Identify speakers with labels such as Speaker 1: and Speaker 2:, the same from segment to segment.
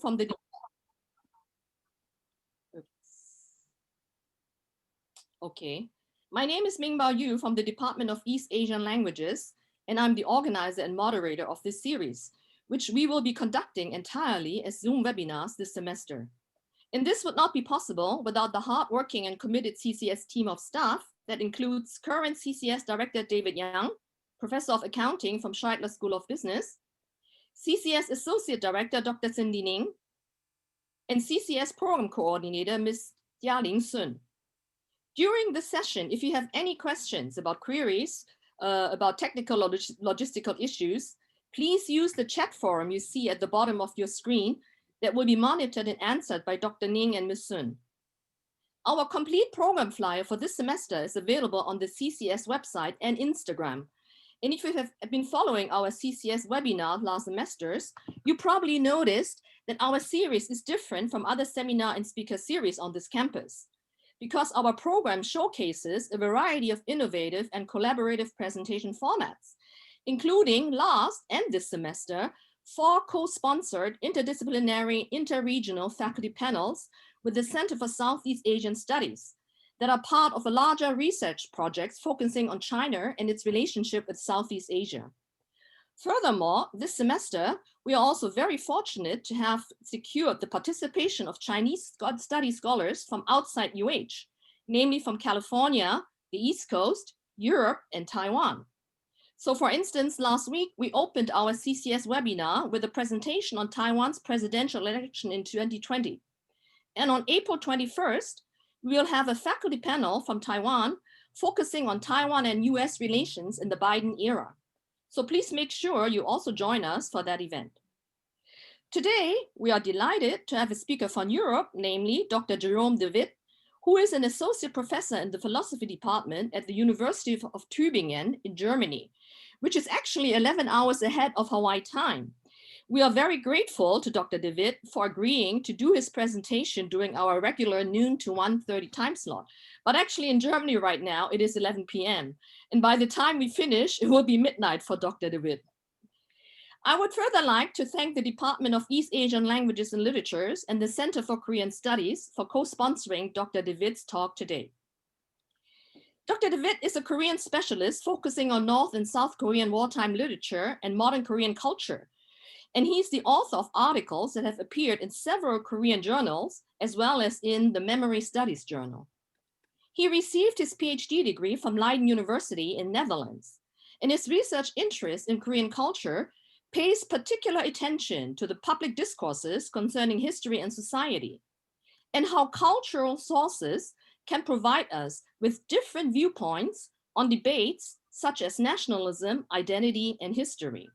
Speaker 1: from the Okay. My name is Mingbao Yu from the Department of East Asian Languages, and I'm the organizer and moderator of this series, which we will be conducting entirely as Zoom webinars this semester. And this would not be possible without the hardworking and committed CCS team of staff that includes current CCS Director David Yang, Professor of Accounting from Scheidler School of Business, CCS Associate Director Dr. Cindy Ning, and CCS Program Coordinator Ms. Jialing Sun. During the session, if you have any questions about queries, about technical or logistical issues, please use the chat forum you see at the bottom of your screen that will be monitored and answered by Dr. Ning and Ms. Sun. Our complete program flyer for this semester is available on the CCS website and Instagram. And if you have been following our CCS webinar last semesters, you probably noticed that our series is different from other seminar and speaker series on this campus, because our program showcases a variety of innovative and collaborative presentation formats, including last and this semester, 4 co-sponsored interdisciplinary interregional faculty panels with the Center for Southeast Asian Studies that are part of a larger research project focusing on China and its relationship with Southeast Asia. Furthermore, this semester, we are also very fortunate to have secured the participation of Chinese study scholars from outside UH, namely from California, the East Coast, Europe, and Taiwan. So for instance, last week, we opened our CCS webinar with a presentation on Taiwan's presidential election in 2020. And on April 21st, we will have a faculty panel from Taiwan focusing on Taiwan and US relations in the Biden era. So please make sure you also join us for that event. Today, we are delighted to have a speaker from Europe, namely Dr. Jerome de Witt, who is an associate professor in the philosophy department at the University of Tübingen in Germany, which is actually 11 hours ahead of Hawaii time. We are very grateful to Dr. de Witt for agreeing to do his presentation during our regular noon to 1:30 time slot. But actually in Germany right now, it is 11 p.m. And by the time we finish, it will be midnight for Dr. de Witt. I would further like to thank the Department of East Asian Languages and Literatures and the Center for Korean Studies for co-sponsoring Dr. de Witt's talk today. Dr. de Witt is a Korean specialist focusing on North and South Korean wartime literature and modern Korean culture. And he's the author of articles that have appeared in several Korean journals, as well as in the Memory Studies Journal. He received his PhD degree from Leiden University in Netherlands, and his research interest in Korean culture pays particular attention to the public discourses concerning history and society, and how cultural sources can provide us with different viewpoints on debates such as nationalism, identity, and history.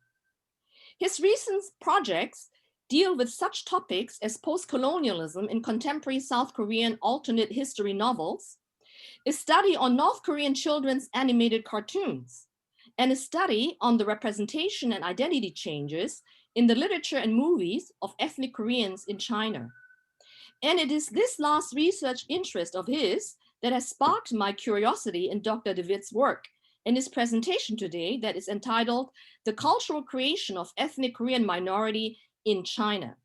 Speaker 1: His recent projects deal with such topics as post-colonialism in contemporary South Korean alternate history novels, a study on North Korean children's animated cartoons, and a study on the representation and identity changes in the literature and movies of ethnic Koreans in China. And it is this last research interest of his that has sparked my curiosity in Dr. de Witt's work in his presentation today that is entitled The Cultural Creation of Ethnic Korean Minority in China.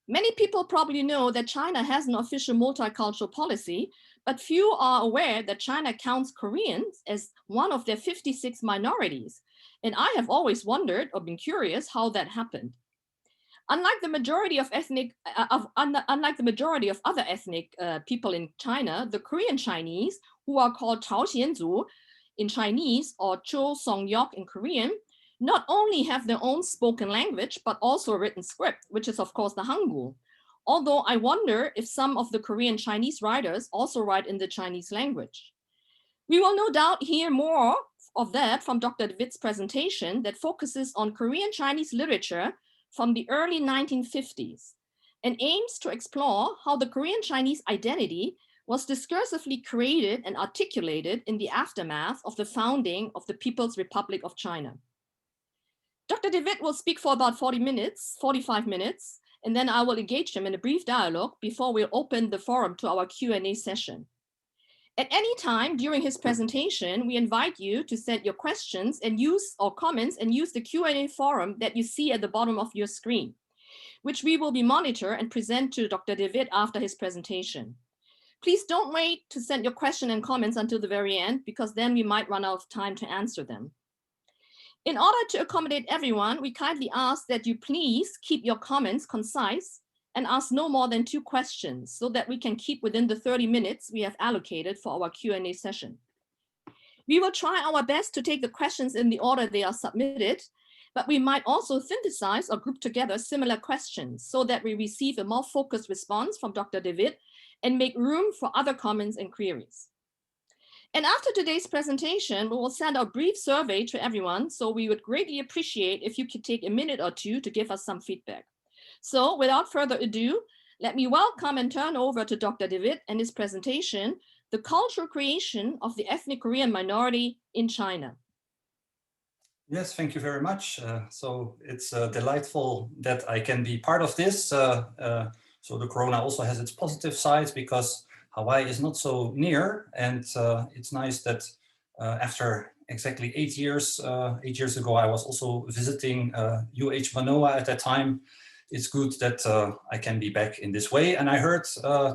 Speaker 1: Many people probably know that China has an official multicultural policy, but few are aware that China counts Koreans as one of their 56 minorities. And I have always wondered or been curious how that happened. Unlike the majority of other ethnic people in China, the Korean Chinese, who are called Chaoxianzu in Chinese or Cho Song Yok in Korean, not only have their own spoken language, but also a written script, which is of course the Hangul. Although I wonder if some of the Korean Chinese writers also write in the Chinese language. We will no doubt hear more of that from Dr. de Witt's presentation that focuses on Korean Chinese literature from the early 1950s and aims to explore how the Korean Chinese identity was discursively created and articulated in the aftermath of the founding of the People's Republic of China. Dr. de Witt will speak for about 45 minutes, and then I will engage him in a brief dialogue before we'll open the forum to our Q&A session. At any time during his presentation, we invite you to send your questions and comments and use the Q&A forum that you see at the bottom of your screen. which we will be monitor and present to Dr. David after his presentation. Please don't wait to send your question and comments until the very end, because then we might run out of time to answer them. In order to accommodate everyone, we kindly ask that you please keep your comments concise and ask no more than 2 questions so that we can keep within the 30 minutes we have allocated for our Q&A session. We will try our best to take the questions in the order they are submitted, but we might also synthesize or group together similar questions so that we receive a more focused response from Dr. David and make room for other comments and queries. And after today's presentation, we will send a brief survey to everyone, so we would greatly appreciate if you could take a minute or 2 to give us some feedback. So without further ado, let me welcome and turn over to Dr. David and his presentation, The Cultural Creation of the Ethnic Korean Minority in China.
Speaker 2: Yes, thank you very much. So it's delightful that I can be part of this. So the corona also has its positive sides because Hawaii is not so near, and it's nice that after exactly 8 years ago, I was also visiting Manoa at that time. It's good that I can be back in this way. And I heard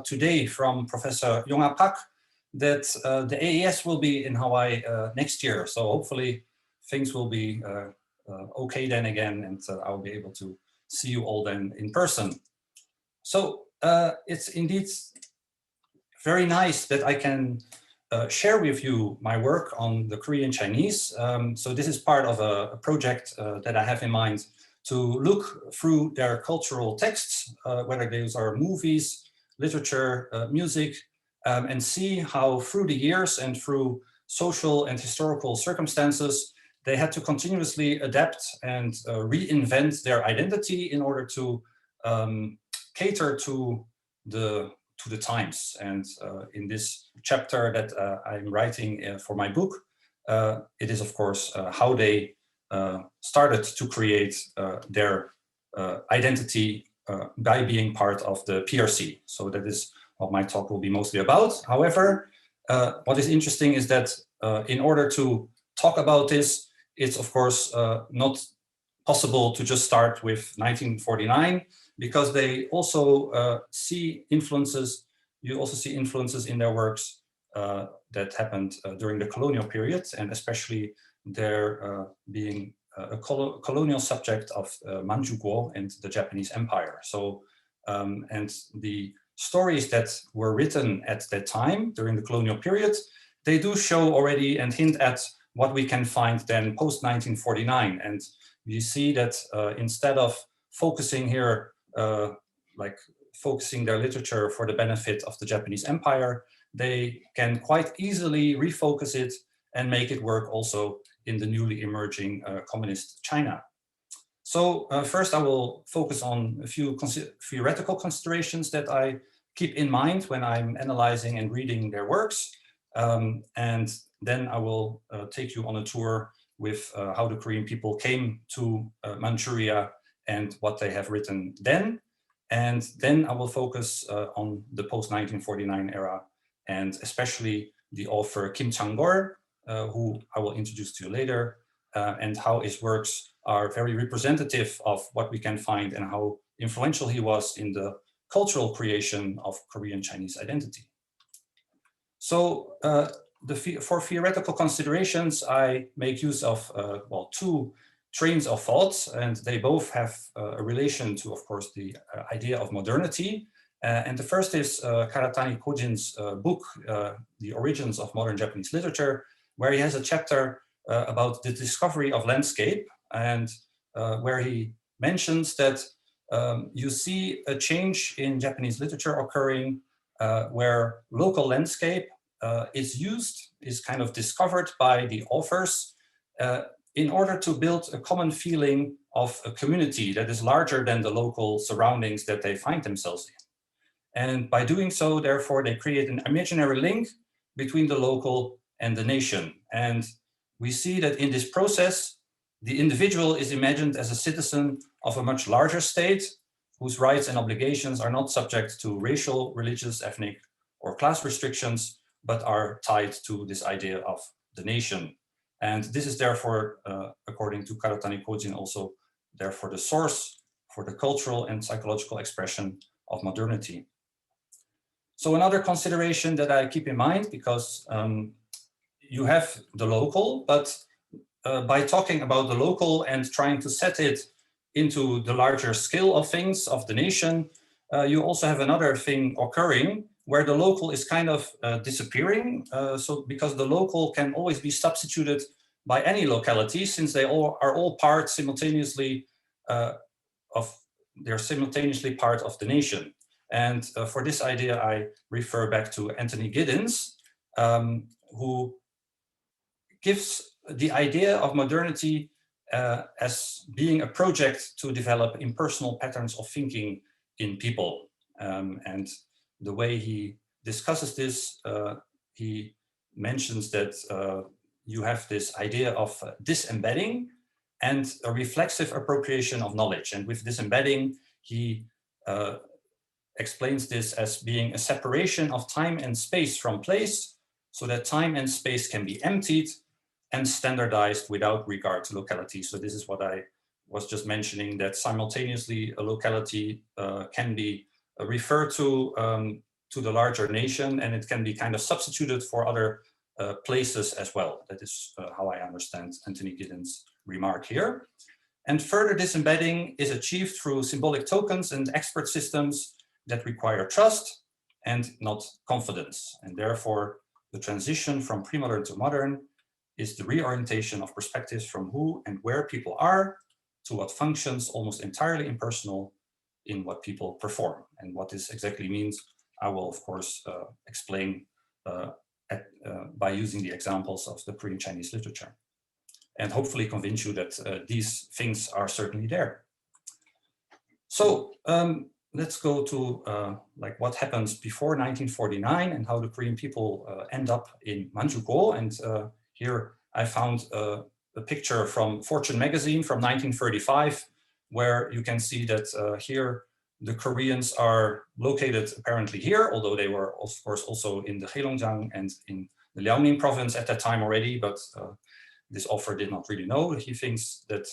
Speaker 2: today from Professor Yonga Pak that the AES will be in Hawaii next year. So hopefully things will be okay then again, and I'll be able to see you all then in person. So it's indeed very nice that I can share with you my work on the Korean Chinese. So this is part of a project that I have in mind to look through their cultural texts, whether those are movies, literature, music, and see how through the years and through social and historical circumstances, they had to continuously adapt and reinvent their identity in order to cater to the times. And in this chapter that I'm writing for my book, it is of course how they started to create their identity by being part of the PRC. So that is what my talk will be mostly about. However, what is interesting is that in order to talk about this, it's of course not possible to just start with 1949, because they also see influences. You also see influences in their works that happened during the colonial period, and especially their being a colonial subject of Manchukuo and the Japanese Empire. So, and the stories that were written at that time during the colonial period, they do show already and hint at what we can find then post 1949. And you see that instead of focusing here, like focusing their literature for the benefit of the Japanese Empire, they can quite easily refocus it and make it work also in the newly emerging communist China. So first I will focus on a few theoretical considerations that I keep in mind when I'm analyzing and reading their works. And then I will take you on a tour with how the Korean people came to Manchuria and what they have written then. And then I will focus on the post-1949 era, and especially the author Kim Chang-gor, who I will introduce to you later, and how his works are very representative of what we can find and how influential he was in the cultural creation of Korean Chinese identity. So for theoretical considerations, I make use of well, 2 trains of thoughts, and they both have a relation to, of course, the idea of modernity. And the first is Karatani Kojin's book, The Origins of Modern Japanese Literature, where he has a chapter about the discovery of landscape, and where he mentions that you see a change in Japanese literature occurring where local landscape is kind of discovered by the authors in order to build a common feeling of a community that is larger than the local surroundings that they find themselves in. And by doing so, therefore, they create an imaginary link between the local and the nation. And we see that in this process, the individual is imagined as a citizen of a much larger state, whose rights and obligations are not subject to racial, religious, ethnic, or class restrictions, but are tied to this idea of the nation. And this is therefore, according to Karatani Kojin, also therefore the source for the cultural and psychological expression of modernity. So another consideration that I keep in mind, because you have the local, but by talking about the local and trying to set it into the larger scale of things, of the nation, you also have another thing occurring where the local is kind of disappearing. So because the local can always be substituted by any locality, since they are all part simultaneously they're simultaneously part of the nation. And for this idea, I refer back to Anthony Giddens, who gives the idea of modernity as being a project to develop impersonal patterns of thinking in people. And the way he discusses this, he mentions that you have this idea of disembedding and a reflexive appropriation of knowledge. And with disembedding, he explains this as being a separation of time and space from place, so that time and space can be emptied and standardized without regard to locality. So this is what I was just mentioning, that simultaneously a locality can be referred to the larger nation, and it can be kind of substituted for other places as well. That is how I understand Anthony Giddens' remark here. And further disembedding is achieved through symbolic tokens and expert systems that require trust and not confidence. And therefore, the transition from pre-modern to modern is the reorientation of perspectives from who and where people are to what functions almost entirely impersonal in what people perform. And what this exactly means, I will of course explain by using the examples of the Korean Chinese literature, and hopefully convince you that these things are certainly there. So let's go to like what happens before 1949 and how the Korean people end up in Manchukuo. And here I found a picture from Fortune magazine from 1935, where you can see that here the Koreans are located apparently here, although they were of course also in the Heilongjiang and in the Liaoning province at that time already, but this author did not really know. He thinks that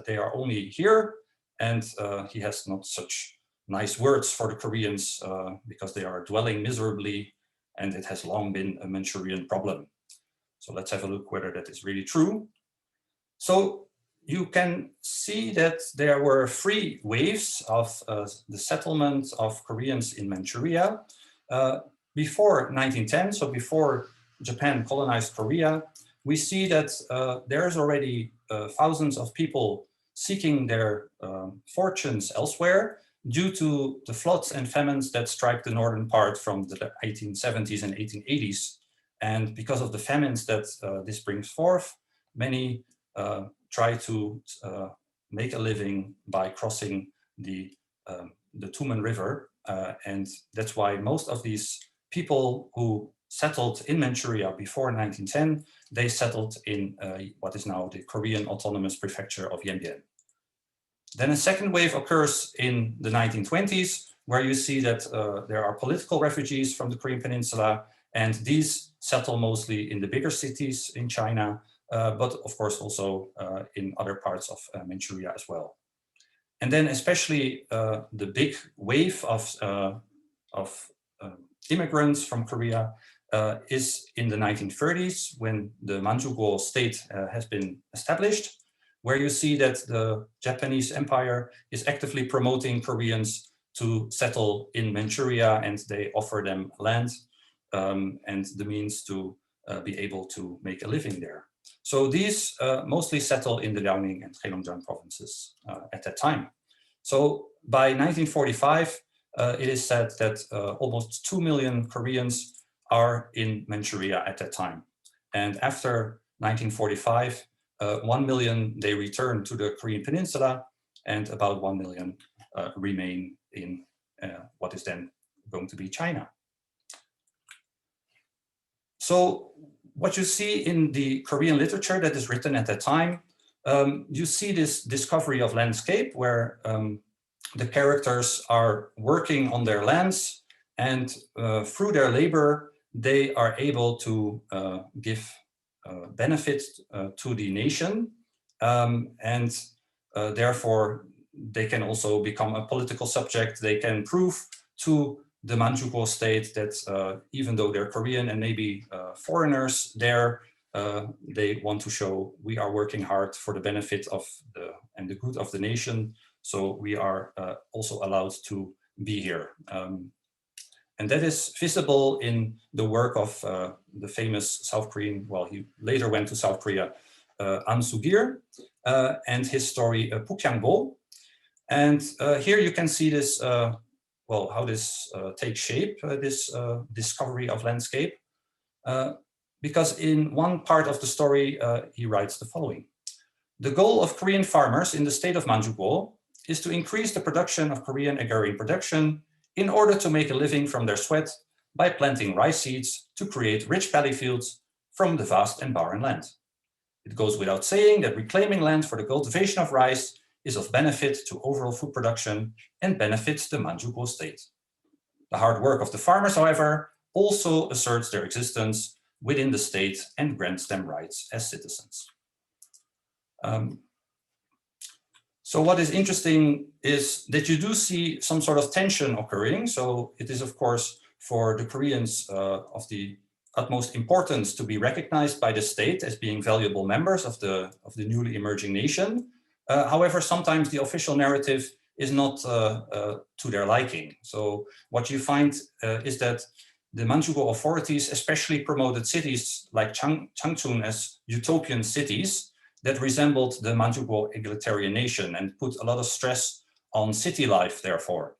Speaker 2: they are only here, and he has not such nice words for the Koreans because they are dwelling miserably, and it has long been a Manchurian problem. So let's have a look whether that is really true. So you can see that there were 3 waves of the settlement of Koreans in Manchuria. Before 1910, so before Japan colonized Korea, we see that there's already thousands of people seeking their fortunes elsewhere due to the floods and famines that strike the northern part from the 1870s and 1880s. And because of the famines that this brings forth, many try to make a living by crossing the Tumen River. And that's why most of these people who settled in Manchuria before 1910, they settled in what is now the Korean Autonomous Prefecture of Yanbian. Then a second wave occurs in the 1920s, where you see that there are political refugees from the Korean Peninsula, and these settle mostly in the bigger cities in China, but of course also in other parts of Manchuria as well. And then especially the big wave of immigrants from Korea is in the 1930s, when the Manchukuo state has been established, where you see that the Japanese Empire is actively promoting Koreans to settle in Manchuria, and they offer them land and the means to be able to make a living there. So these mostly settle in the Liaoning and Heilongjiang provinces at that time. So by 1945, it is said that almost 2 million Koreans are in Manchuria at that time. And after 1945, 1 million, they return to the Korean Peninsula, and about 1 million remain in what is then going to be China. So what you see in the Korean literature that is written at that time, you see this discovery of landscape where the characters are working on their lands, and through their labor, they are able to give benefits to the nation, and therefore they can also become a political subject. They can prove to the Manchukuo state that even though they're Korean and maybe foreigners there, they want to show we are working hard for the benefit of the good of the nation. So we are also allowed to be here. And that is visible in the work of the famous South Korean, well, he later went to South Korea, An Sugir, and his story Pukyangbo. And here you can see this, well, how this takes shape, this discovery of landscape. Because in one part of the story, he writes the following. The goal of Korean farmers in the state of Manchukuo is to increase the production of Korean agrarian production in order to make a living from their sweat by planting rice seeds to create rich paddy fields from the vast and barren land. It goes without saying that reclaiming land for the cultivation of rice is of benefit to overall food production and benefits the Manchukuo state. The hard work of the farmers, however, also asserts their existence within the state and grants them rights as citizens. So what is interesting is that you do see some sort of tension occurring. So it is, of course, for the Koreans of the utmost importance to be recognized by the state as being valuable members of the newly emerging nation. However, sometimes the official narrative is not to their liking. So what you find is that the Manchukuo authorities especially promoted cities like Changchun as utopian cities that resembled the Manchukuo egalitarian nation and put a lot of stress on city life, therefore.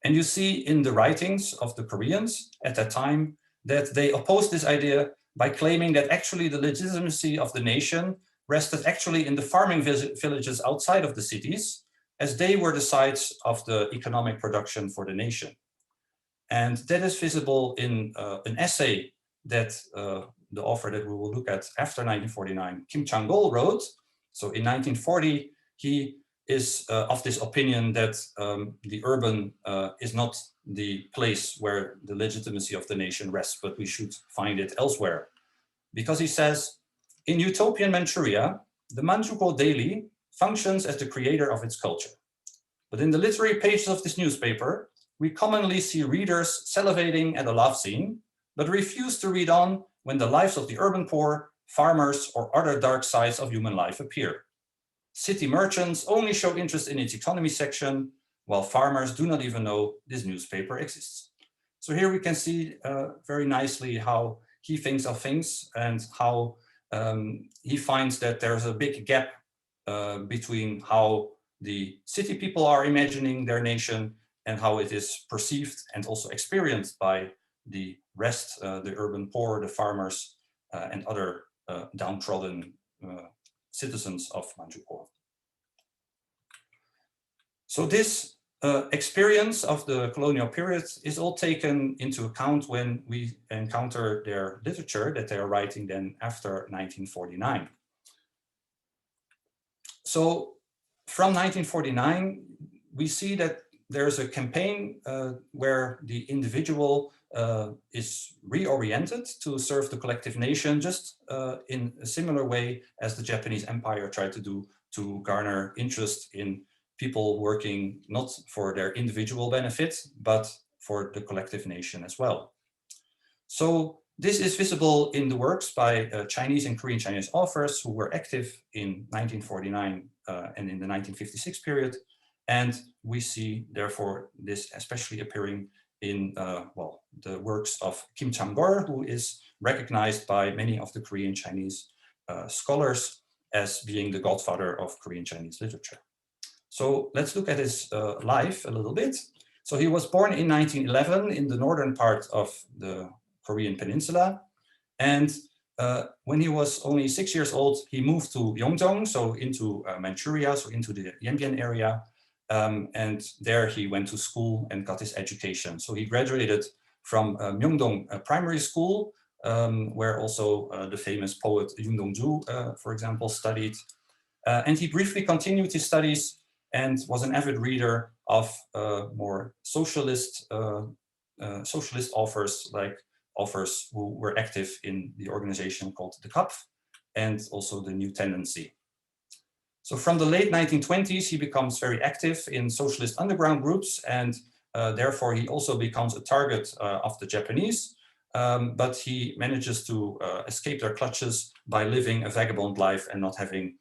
Speaker 2: And you see in the writings of the Koreans at that time that they opposed this idea by claiming that actually the legitimacy of the nation rested actually in the farming villages outside of the cities, as they were the sites of the economic production for the nation. And that is visible in an essay that the author that we will look at after 1949, Kim Chang-gol, wrote. So in 1940, he is of this opinion that the urban is not the place where the legitimacy of the nation rests, but we should find it elsewhere. Because he says, in utopian Manchuria, the Manchukuo Daily functions as the creator of its culture. But in the literary pages of this newspaper, we commonly see readers salivating at a love scene, but refuse to read on when the lives of the urban poor, farmers, or other dark sides of human life appear. City merchants only show interest in its economy section, while farmers do not even know this newspaper exists. So here we can see very nicely how he thinks of things and how he finds that there's a big gap between how the city people are imagining their nation and how it is perceived and also experienced by the rest, the urban poor, the farmers, and other downtrodden citizens of Manchukuo. So this experience of the colonial period is all taken into account when we encounter their literature that they are writing then after 1949. So from 1949, we see that there's a campaign where the individual is reoriented to serve the collective nation, just in a similar way as the Japanese Empire tried to do to garner interest in people working not for their individual benefit, but for the collective nation as well. So this is visible in the works by Chinese and Korean Chinese authors who were active in 1949 and in the 1956 period. And we see, therefore, this especially appearing in well, the works of Kim Chang-gol, who is recognized by many of the Korean Chinese scholars as being the godfather of Korean Chinese literature. So let's look at his life a little bit. So he was born in 1911 in the northern part of the Korean peninsula. And when he was only 6 years old, he moved to Yeongjeong, so into Manchuria, so into the Yanbian area. And there he went to school and got his education. So he graduated from Myeongdong Primary School, where also the famous poet Yoon Dong-ju, for example, studied. And he briefly continued his studies and was an avid reader of more socialist authors, like authors who were active in the organization called the KAPF and also the New Tendency. So from the late 1920s, he becomes very active in socialist underground groups, and therefore he also becomes a target of the Japanese, but he manages to escape their clutches by living a vagabond life and not having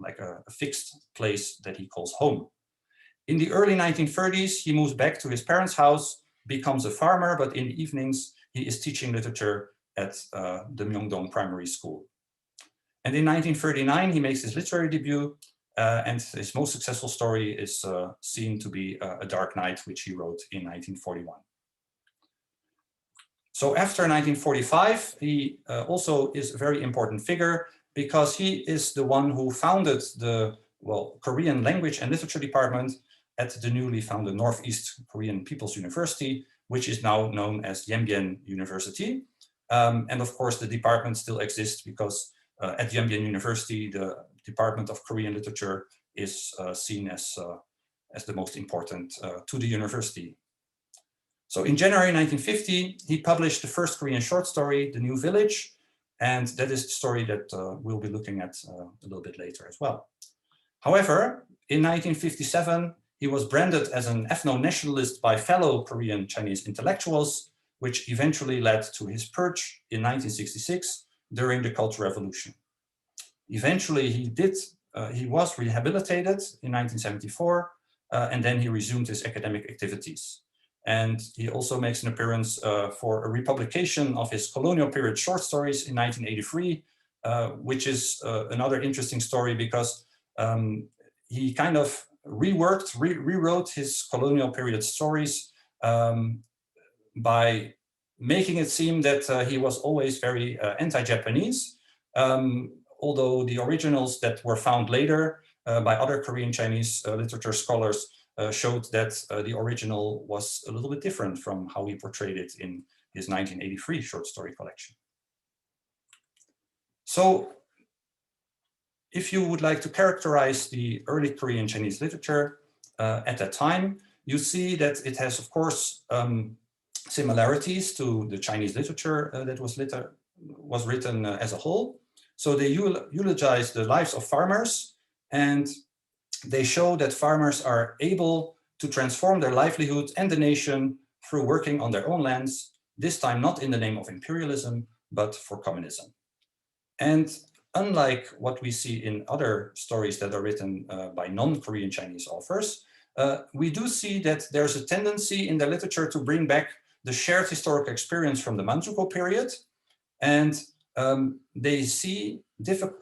Speaker 2: like a fixed place that he calls home. In the early 1930s, he moves back to his parents' house, becomes a farmer, but in the evenings, he is teaching literature at the Myeongdong Primary School. And in 1939, he makes his literary debut, and his most successful story is seen to be A Dark Night, which he wrote in 1941. So after 1945, he also is a very important figure because he is the one who founded the Korean Language and Literature Department at the newly founded Northeast Korean People's University, which is now known as Yembyen University. And of course, the department still exists because at Yembyen University, the Department of Korean Literature is seen as the most important to the university. So in January 1950, he published the first Korean short story, The New Village, and that is the story that we'll be looking at a little bit later as well. However, in 1957, he was branded as an ethno-nationalist by fellow Korean Chinese intellectuals, which eventually led to his purge in 1966 during the Cultural Revolution. Eventually, he was rehabilitated in 1974, and then he resumed his academic activities. And he also makes an appearance for a republication of his colonial period short stories in 1983, which is another interesting story because he kind of rewrote his colonial period stories by making it seem that he was always very anti-Japanese, although the originals that were found later by other Korean Chinese literature scholars showed that the original was a little bit different from how he portrayed it in his 1983 short story collection. So if you would like to characterize the early Korean Chinese literature at that time, you see that it has, of course, similarities to the Chinese literature that was written as a whole. So they eulogize the lives of farmers, and they show that farmers are able to transform their livelihood and the nation through working on their own lands, this time not in the name of imperialism, but for communism. And unlike what we see in other stories that are written by non-Korean Chinese authors, we do see that there's a tendency in the literature to bring back the shared historical experience from the Manchukuo period. And they see,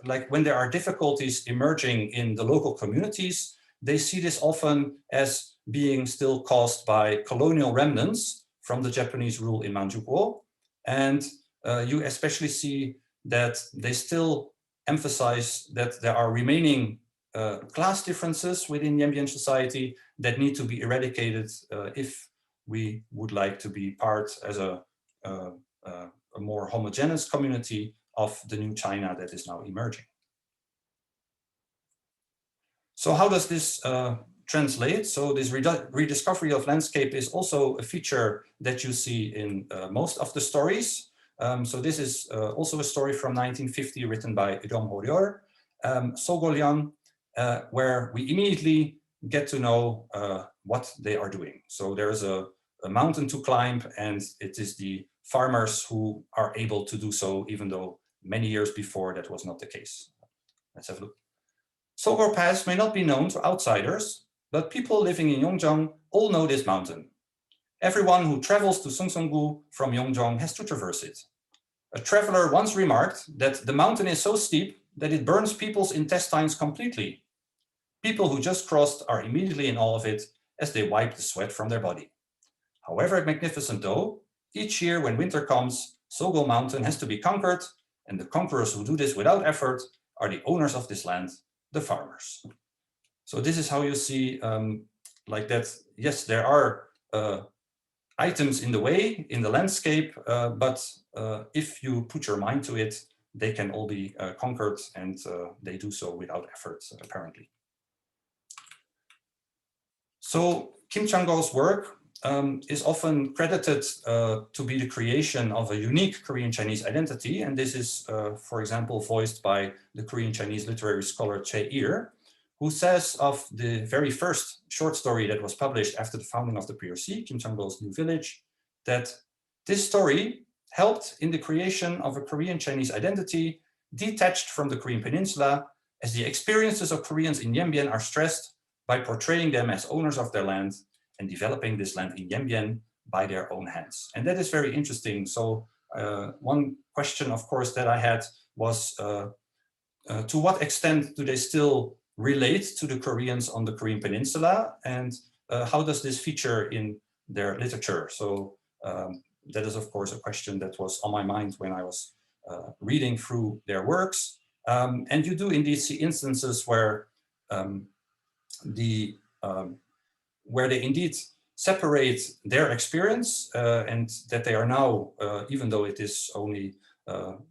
Speaker 2: like when there are difficulties emerging in the local communities, they see this often as being still caused by colonial remnants from the Japanese rule in Manchukuo. And you especially see that they still emphasize that there are remaining class differences within Yembyen society that need to be eradicated if we would like to be part as a more homogeneous community of the new China that is now emerging. So how does this translate? So this rediscovery of landscape is also a feature that you see in most of the stories. So this is also a story from 1950 written by Ryong Ho-ryeol, Sogolyeon, where we immediately get to know what they are doing. So there's a mountain to climb, and it is the farmers who are able to do so, even though many years before that was not the case. Let's have a look. Sogor Pass may not be known to outsiders, but people living in Yeongjong all know this mountain. Everyone who travels to Seongseong-gu from Yeongjong has to traverse it. A traveler once remarked that the mountain is so steep that it burns people's intestines completely. People who just crossed are immediately in awe of it as they wipe the sweat from their body. However magnificent though, each year when winter comes, Sogol Mountain has to be conquered, and the conquerors who do this without effort are the owners of this land, the farmers. So this is how you see like that, yes, there are items in the way, in the landscape, but if you put your mind to it, they can all be conquered, and they do so without effort, apparently. So Kim Chang-go's work is often credited to be the creation of a unique Korean Chinese identity. And this is, for example, voiced by the Korean Chinese literary scholar Che-ir, who says of the very first short story that was published after the founding of the PRC, Kim Chang-gol's New Village, that this story helped in the creation of a Korean Chinese identity detached from the Korean peninsula, as the experiences of Koreans in Yanbian are stressed by portraying them as owners of their land and developing this land in Yanbian by their own hands. And that is very interesting. So one question, of course, that I had was, to what extent do they still relate to the Koreans on the Korean peninsula? And how does this feature in their literature? So that is, of course, a question that was on my mind when I was reading through their works. And you do indeed see instances where where they indeed separate their experience and that they are now, even though it is only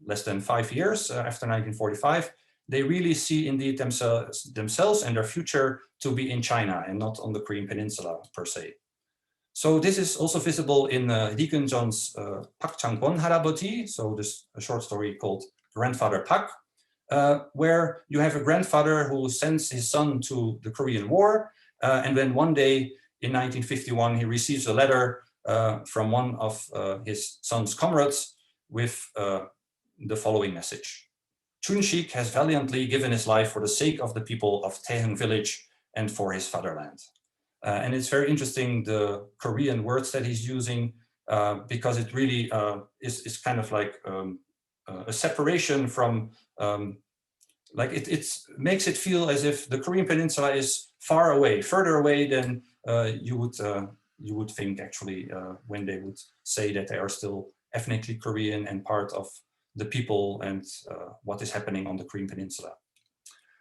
Speaker 2: less than 5 years after 1945, they really see indeed themselves and their future to be in China and not on the Korean peninsula per se. So this is also visible in Lee Gun-jeon's Pak Chang-kwon Haraboti, so this a short story called Grandfather Pak, where you have a grandfather who sends his son to the Korean War, and then one day in 1951 he receives a letter from one of his son's comrades with the following message. Chun-shik has valiantly given his life for the sake of the people of Taeheung village and for his fatherland. And it's very interesting, the Korean words that he's using, because it really is kind of like a separation from, like it makes it feel as if the Korean peninsula is far away, further away than you would think actually when they would say that they are still ethnically Korean and part of the people and what is happening on the Korean peninsula.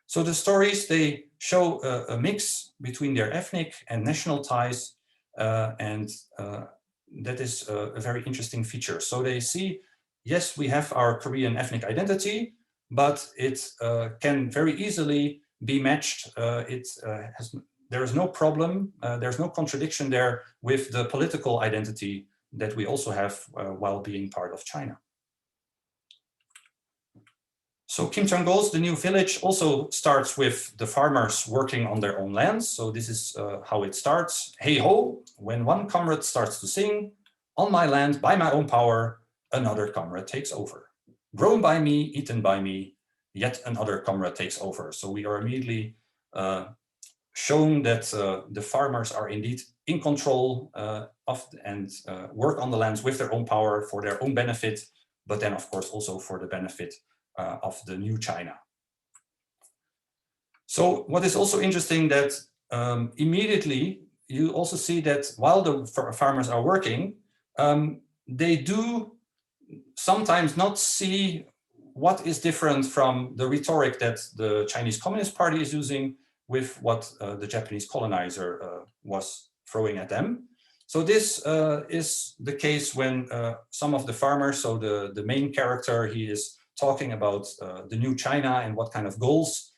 Speaker 2: So the stories, they show a mix between their ethnic and national ties, and that is a very interesting feature. So they see, yes, we have our Korean ethnic identity, but it can very easily be matched. There is no problem, there's no contradiction there with the political identity that we also have while being part of China. So Kim Chang-gol's The New Village also starts with the farmers working on their own lands. So this is how it starts. Hey ho, when one comrade starts to sing, on my land, by my own power, another comrade takes over. Grown by me, eaten by me, yet another comrade takes over. So we are immediately shown that the farmers are indeed in control of and work on the lands with their own power for their own benefit, but then of course also for the benefit of the new China. So what is also interesting that immediately you also see that while the farmers are working, they do sometimes not see what is different from the rhetoric that the Chinese Communist Party is using with what the Japanese colonizer was throwing at them. So this is the case when some of the farmers, so the main character, he is talking about the new China and what kind of goals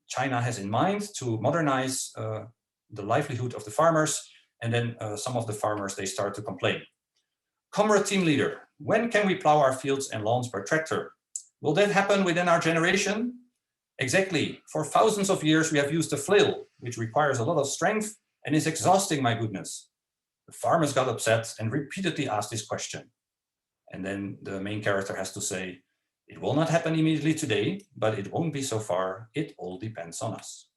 Speaker 2: China has in mind to modernize the livelihood of the farmers. And then some of the farmers, they start to complain. Comrade team leader, when can we plow our fields and lawns by tractor? Will that happen within our generation? Exactly. For thousands of years, we have used a flail, which requires a lot of strength and is exhausting, my goodness. The farmers got upset and repeatedly asked this question. And then the main character has to say, it will not happen immediately today, but it won't be so far. It all depends on us.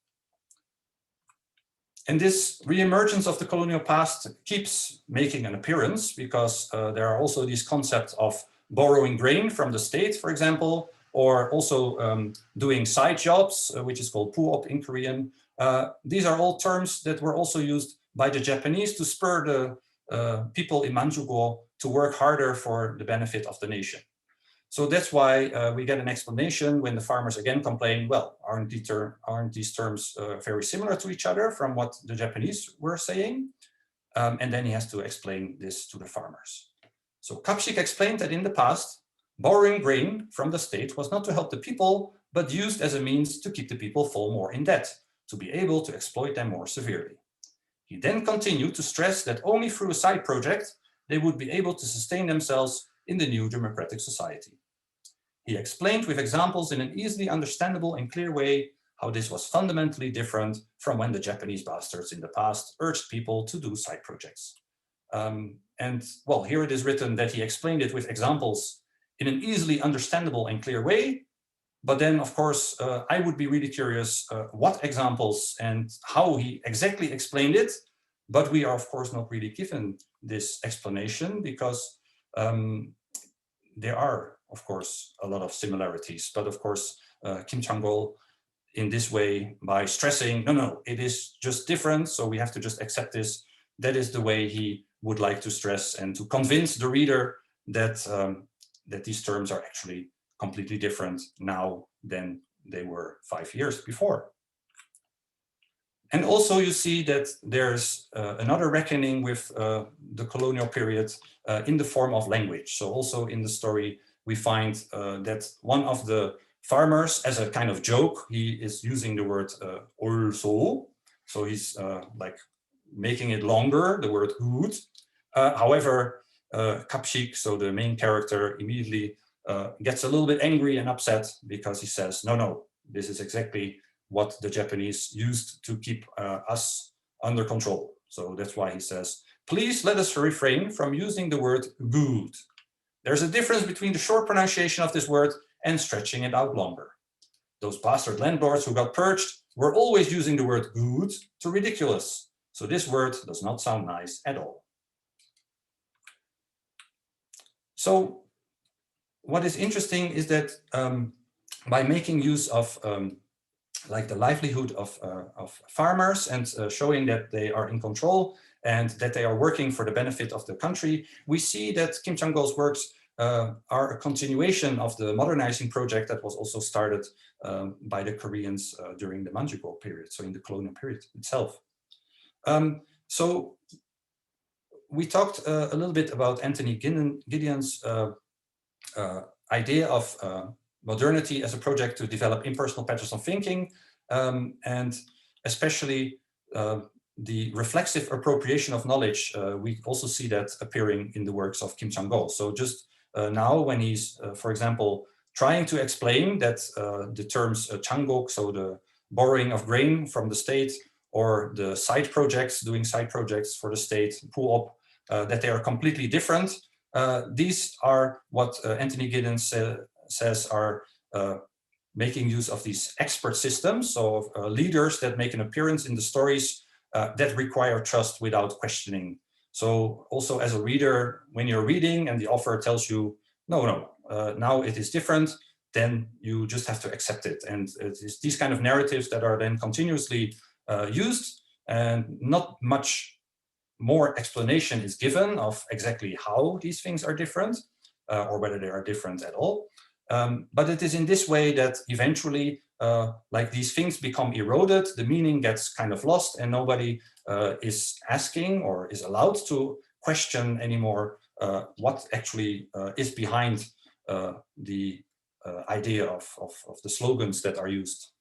Speaker 2: And this reemergence of the colonial past keeps making an appearance because there are also these concepts of borrowing grain from the state, for example, or also doing side jobs, which is called puop in Korean. These are all terms that were also used by the Japanese to spur the people in Manchukuo to work harder for the benefit of the nation. So that's why we get an explanation when the farmers again complain, well, aren't these terms very similar to each other from what the Japanese were saying? And then he has to explain this to the farmers. So Kapshik explained that in the past, borrowing grain from the state was not to help the people, but used as a means to keep the people fall more in debt, to be able to exploit them more severely. He then continued to stress that only through a side project they would be able to sustain themselves in the new democratic society. He explained with examples in an easily understandable and clear way how this was fundamentally different from when the Japanese bastards in the past urged people to do side projects. And well, here it is written that he explained it with examples in an easily understandable and clear way. But then, of course, I would be really curious what examples and how he exactly explained it. But we are, of course, not really given this explanation because there are, of course, a lot of similarities. But of course, Kim Chang-gol, in this way, by stressing, no, it is just different, so we have to just accept this. That is the way he would like to stress and to convince the reader that, that these terms are actually completely different now than they were 5 years before. And also you see that there's another reckoning with the colonial period in the form of language. So also in the story, we find that one of the farmers, as a kind of joke, he is using the word also. So he's like making it longer, the word good. However, Kapshik, so the main character, immediately gets a little bit angry and upset because he says, no, this is exactly what the Japanese used to keep us under control. So that's why he says, please let us refrain from using the word good. There's a difference between the short pronunciation of this word and stretching it out longer. Those bastard landlords who got purged were always using the word good to ridiculous. So this word does not sound nice at all. So what is interesting is that by making use of like the livelihood of farmers and showing that they are in control and that they are working for the benefit of the country, we see that Kim Chang-gol's works are a continuation of the modernizing project that was also started by the Koreans during the Manchukuo period, so in the colonial period itself. So we talked a little bit about Anthony Gideon's idea of modernity as a project to develop impersonal patterns of thinking, and especially the reflexive appropriation of knowledge. We also see that appearing in the works of Kim Chang-gol. So just now when he's, for example, trying to explain that the terms changgok, so the borrowing of grain from the state, or the side projects, doing side projects for the state, puop, that they are completely different. These are what Anthony Giddens says are making use of these expert systems, so leaders that make an appearance in the stories that require trust without questioning. So also as a reader, when you're reading and the author tells you, no, now it is different, then you just have to accept it. And it's these kind of narratives that are then continuously used, and not much more explanation is given of exactly how these things are different, or whether they are different at all. But it is in this way that eventually, like these things become eroded, the meaning gets kind of lost, and nobody is asking or is allowed to question anymore what actually is behind the idea of the slogans that are used.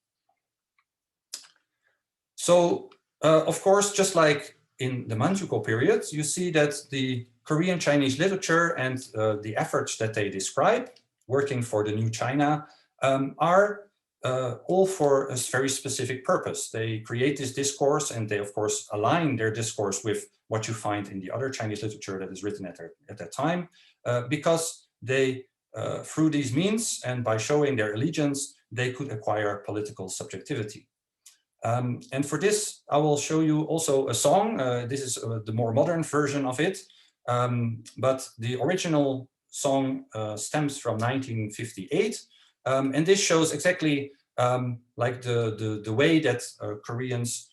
Speaker 2: So, of course, just like in the Manchukuo period, you see that the Korean Chinese literature and the efforts that they describe, working for the new China, are all for a very specific purpose. They create this discourse, and they, of course, align their discourse with what you find in the other Chinese literature that is written at that time, because they, through these means and by showing their allegiance, they could acquire political subjectivity. And for this, I will show you also a song. This is the more modern version of it, but the original song stems from 1958. And this shows exactly like the way that Koreans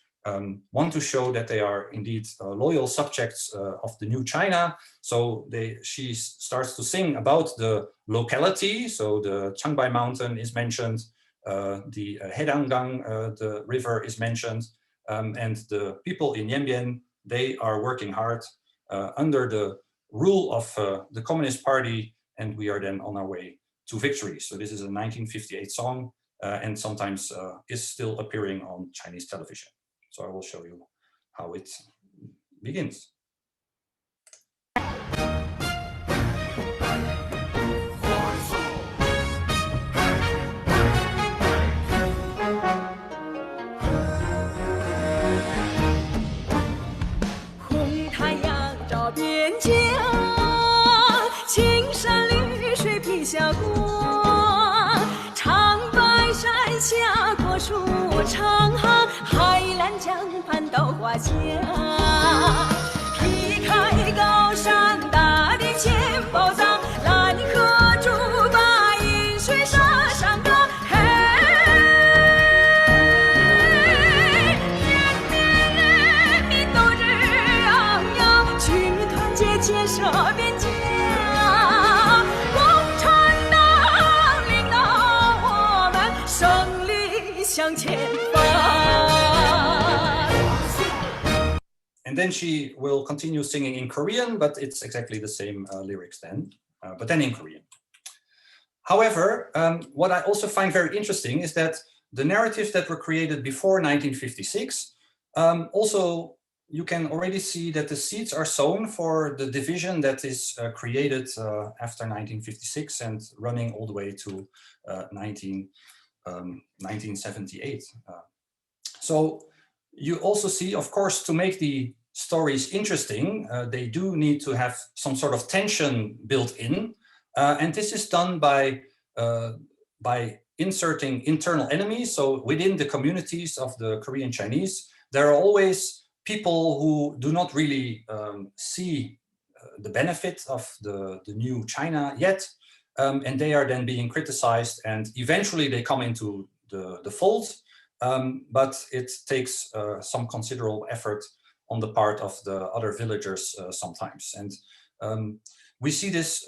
Speaker 2: want to show that they are indeed loyal subjects of the new China. So she starts to sing about the locality. So the Changbai Mountain is mentioned. The Hedangang, the river, is mentioned, and the people in Yanbian, they are working hard under the rule of the Communist Party, and we are then on our way to victory. So this is a 1958 song, and sometimes is still appearing on Chinese television. So I will show you how it begins. And then she will continue singing in Korean, but it's exactly the same lyrics then, but then in Korean. However, what I also find very interesting is that the narratives that were created before 1956, also you can already see that the seeds are sown for the division that is created after 1956 and running all the way to 1978. So you also see, of course, to make the stories interesting, they do need to have some sort of tension built in. And this is done by inserting internal enemies. So within the communities of the Korean Chinese, there are always people who do not really see the benefit of the new China yet. And they are then being criticized, and eventually they come into the fold. But it takes some considerable effort on the part of the other villagers sometimes. And we see this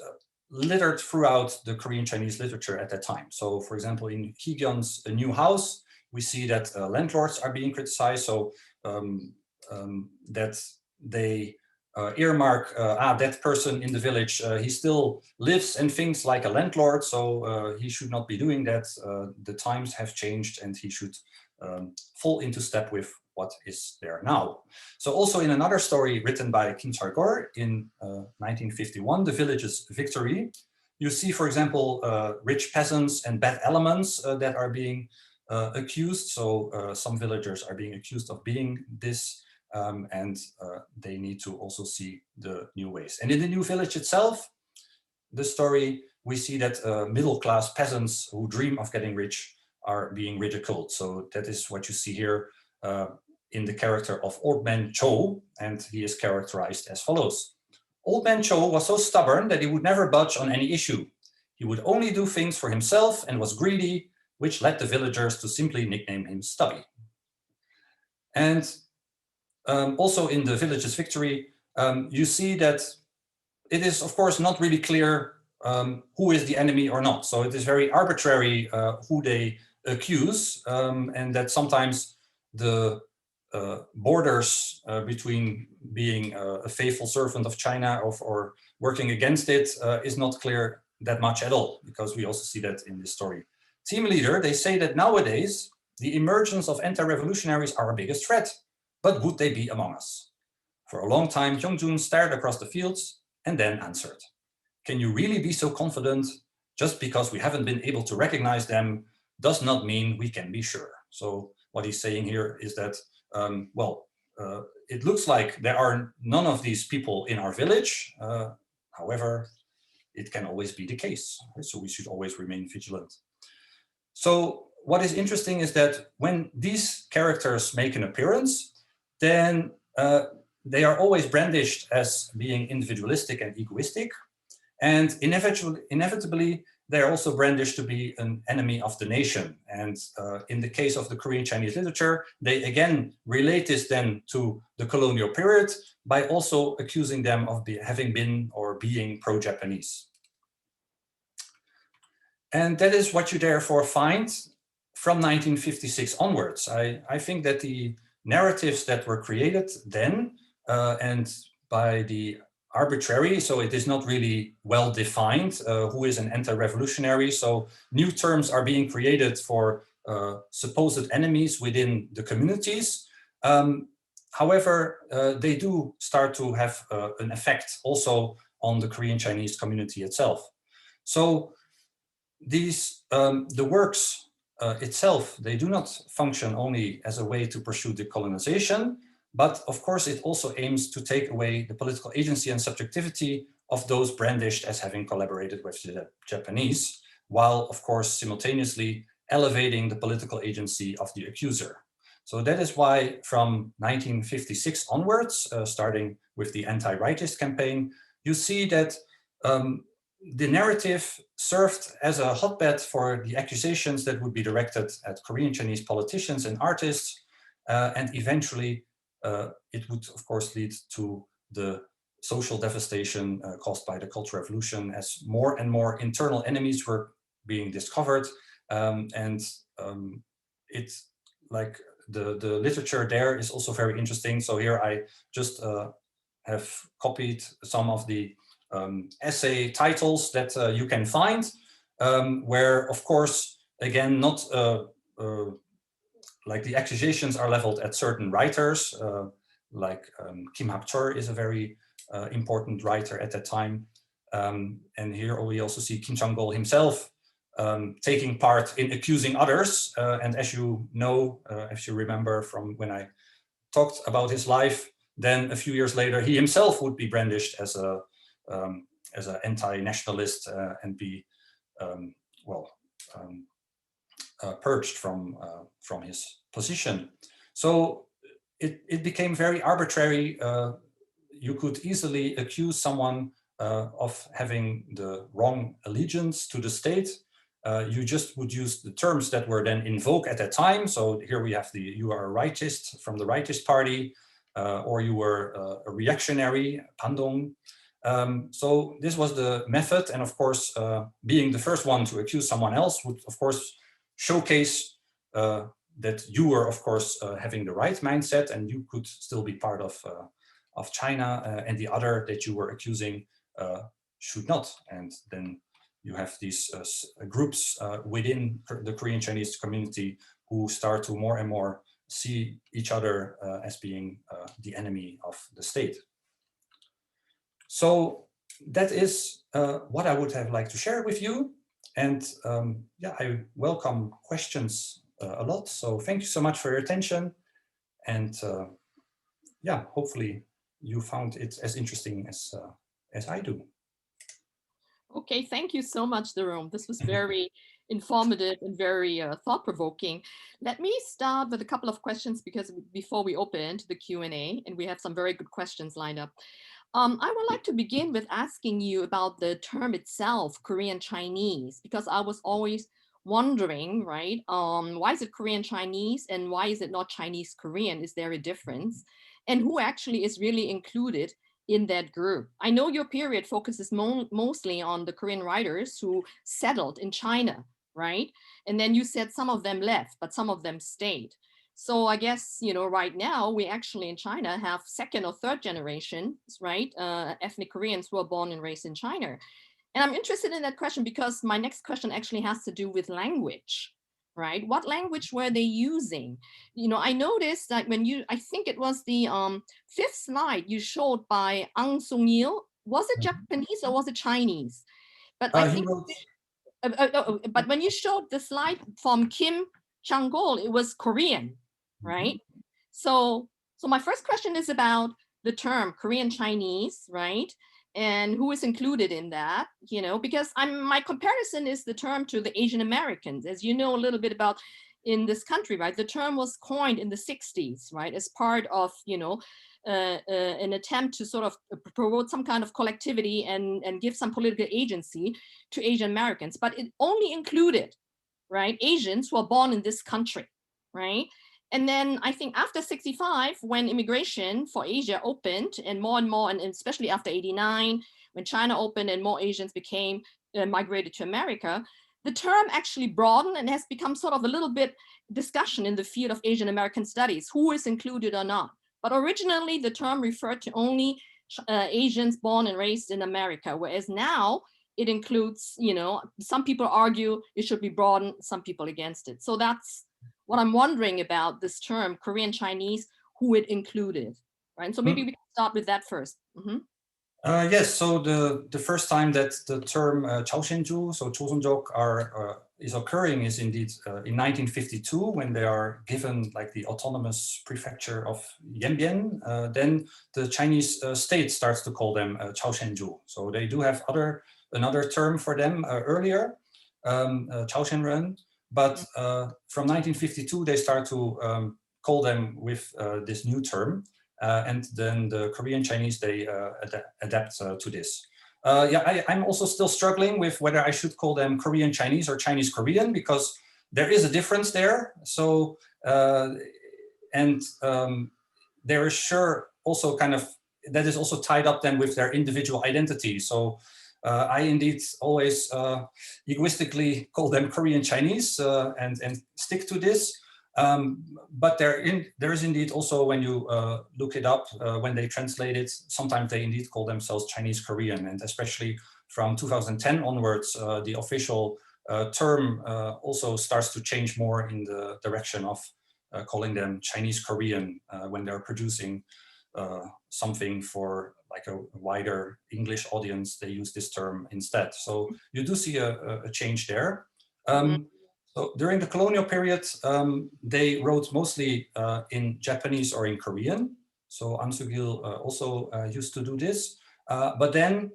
Speaker 2: littered throughout the Korean Chinese literature at that time. So for example, in Heegyeon's A New House, we see that landlords are being criticized. So that they earmark, that person in the village, he still lives and thinks like a landlord, so he should not be doing that. The times have changed and he should fall into step with what is there now. So also in another story written by Kim Chol-gor in 1951, The Village's Victory, you see, for example, rich peasants and bad elements that are being accused. So some villagers are being accused of being this, and they need to also see the new ways. And in the new village itself, the story, we see that middle-class peasants who dream of getting rich are being ridiculed. So that is what you see here in the character of Old Man Cho, and he is characterized as follows. Old Man Cho was so stubborn that he would never budge on any issue. He would only do things for himself and was greedy, which led the villagers to simply nickname him Stubby. And also in The Village's Victory, you see that it is, of course, not really clear who is the enemy or not. So it is very arbitrary who they accuse, and that sometimes the borders between being a faithful servant of China or working against it is not clear that much at all, because we also see that in this story. Team leader, they say that nowadays the emergence of anti-revolutionaries are our biggest threat, but would they be among us? For a long time, Hyungjun stared across the fields and then answered, can you really be so confident? Just because we haven't been able to recognize them does not mean we can be sure. So what he's saying here is that, it looks like there are none of these people in our village. However, it can always be the case. Right? So we should always remain vigilant. So what is interesting is that when these characters make an appearance, then they are always brandished as being individualistic and egoistic. And inevitably, they're also brandished to be an enemy of the nation. And in the case of the Korean Chinese literature, they again relate this then to the colonial period by also accusing them of having been or being pro-Japanese. And that is what you therefore find from 1956 onwards. I think that the narratives that were created then and by the arbitrary, so it is not really well defined who is an anti-revolutionary. So new terms are being created for supposed enemies within the communities. however, they do start to have an effect also on the Korean Chinese community itself. So these, the works itself, they do not function only as a way to pursue decolonization, but of course it also aims to take away the political agency and subjectivity of those brandished as having collaborated with the Japanese, while of course simultaneously elevating the political agency of the accuser. So that is why from 1956 onwards, starting with the anti-rightist campaign, you see that the narrative served as a hotbed for the accusations that would be directed at Korean Chinese politicians and artists, and eventually it would of course lead to the social devastation caused by the Cultural Revolution as more and more internal enemies were being discovered, and it's like the literature there is also very interesting. So here I just have copied some of the essay titles that you can find, where of course, again, not like the accusations are leveled at certain writers, like Kim Hap-chul is a very important writer at that time. And here we also see Kim Chang-gol himself taking part in accusing others. And as you know, if you remember from when I talked about his life, then a few years later, he himself would be brandished as an anti-nationalist and be, purged from his position. So it became very arbitrary. You could easily accuse someone of having the wrong allegiance to the state. You just would use the terms that were then in vogue at that time. So here we have you are a rightist from the rightist party, or you were a reactionary, pandong. So this was the method. And of course, being the first one to accuse someone else would, of course, showcase that you were, of course, having the right mindset and you could still be part of China, and the other that you were accusing should not. And then you have these groups within the Korean Chinese community who start to more and more see each other as being the enemy of the state. So that is what I would have liked to share with you. And yeah, I welcome questions a lot. So thank you so much for your attention. And yeah, hopefully you found it as interesting as I do.
Speaker 1: Okay, thank you so much, Jerome. This was very informative and very thought-provoking. Let me start with a couple of questions because before we open to the Q&A, and we have some very good questions lined up. I would like to begin with asking you about the term itself, Korean Chinese, because I was always wondering, right? Why is it Korean Chinese and why is it not Chinese Korean? Is there a difference? And who actually is really included in that group? I know your period focuses mostly on the Korean writers who settled in China, right? And then you said some of them left, but some of them stayed. So I guess, you know, right now we actually in China have second or third generations, right? Ethnic Koreans who are born and raised in China. And I'm interested in that question because my next question actually has to do with language, right? What language were they using? You know, I noticed that when you, I think it was the fifth slide you showed by Ang Sung-il, was it Japanese or was it Chinese? But I think, but when you showed the slide from Kim Chang-gol, it was Korean, right? So my first question is about the term Korean Chinese, right? And who is included in that, you know, because my comparison is the term to the Asian Americans, as you know a little bit about in this country, right? The term was coined in the 60s, right? As part of, you know, an attempt to sort of promote some kind of collectivity and give some political agency to Asian Americans, but it only included, right, Asians who are born in this country, right? And then I think after 65, when immigration for Asia opened and more, and especially after 89, when China opened and more Asians became migrated to America, the term actually broadened and has become sort of a little bit discussion in the field of Asian American studies, who is included or not. But originally the term referred to only Asians born and raised in America, whereas now it includes, you know, some people argue it should be broadened, some people against it. So that's what I'm wondering about this term, Korean Chinese. who it included, right? So maybe we can start with that first.
Speaker 2: Yes, so the first time that the term Chaoshenju, so Chosunjok, is occurring is indeed in 1952, when they are given like the autonomous prefecture of Yanbian. Then the Chinese state starts to call them Chaoshenju. So they do have another term for them earlier, Chaoshenren, but from 1952 they start to call them with this new term. And then the Korean Chinese, they adapt to this. Yeah, I'm also still struggling with whether I should call them Korean Chinese or Chinese Korean, because there is a difference there. So, there is sure also kind of, that is also tied up then with their individual identity. So I indeed always egoistically call them Korean Chinese and stick to this. But there is indeed also, when you look it up, when they translate it, sometimes they indeed call themselves Chinese Korean. And especially from 2010 onwards, the official term also starts to change more in the direction of calling them Chinese Korean when they're producing something for like a wider English audience. They use this term instead. So you do see a change there. So during the colonial period, they wrote mostly in Japanese or in Korean. So Amsugil also used to do this. But then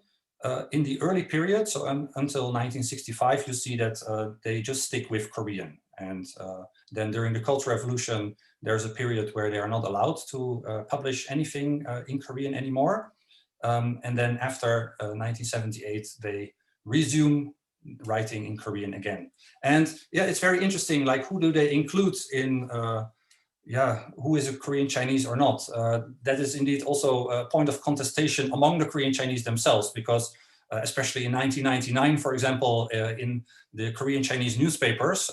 Speaker 2: in the early period, so until 1965, you see that they just stick with Korean. And then during the Cultural Revolution, there's a period where they are not allowed to publish anything in Korean anymore. And then after 1978, they resume writing in Korean again. And yeah, it's very interesting, like who do they include in, who is a Korean Chinese or not? That is indeed also a point of contestation among the Korean Chinese themselves, because especially in 1999, for example, in the Korean Chinese newspapers,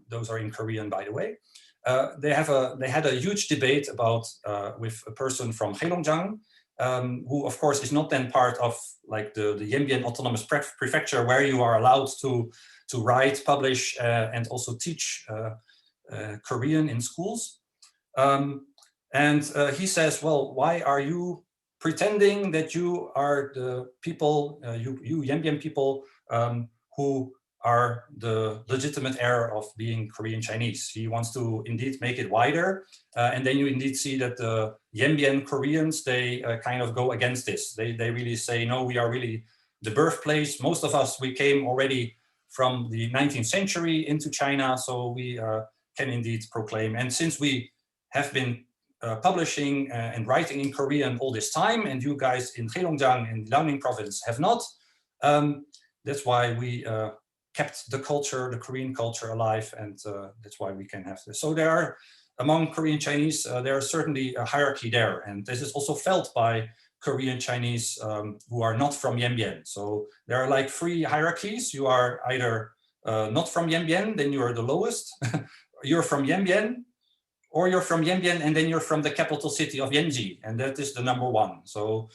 Speaker 2: those are in Korean, by the way, they had a huge debate about with a person from Heilongjiang, who of course is not then part of like the Yanbian Autonomous Prefecture, where you are allowed to write, publish, and also teach Korean in schools. And he says, well, why are you pretending that you are the people, you Yanbian people, who are the legitimate heir of being Korean Chinese? He wants to indeed make it wider. And then you indeed see that the Yanbian Koreans, they kind of go against this. They really say, no, we are really the birthplace. Most of us, we came already from the 19th century into China, so we can indeed proclaim. And since we have been publishing and writing in Korean all this time, and you guys in Heilongjiang and Liaoning province have not, that's why we kept the culture, the Korean culture alive, and that's why we can have this. So there are, among Korean Chinese, there is certainly a hierarchy there, and this is also felt by Korean Chinese who are not from Yanbian. So there are like three hierarchies. You are either not from Yanbian, then you are the lowest. You're from Yanbian, or you're from Yanbian and then you're from the capital city of Yanji, and that is the number one. So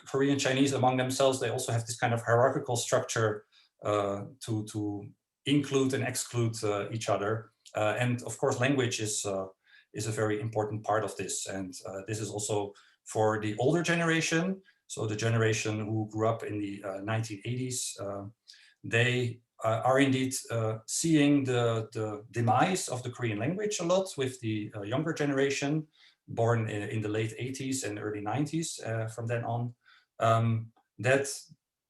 Speaker 2: Korean Chinese among themselves, they also have this kind of hierarchical structure to include and exclude each other. And of course, language is a very important part of this. And this is also for the older generation. So the generation who grew up in the 1980s, they are indeed seeing the demise of the Korean language a lot with the younger generation born in the late 80s and early 90s from then on, that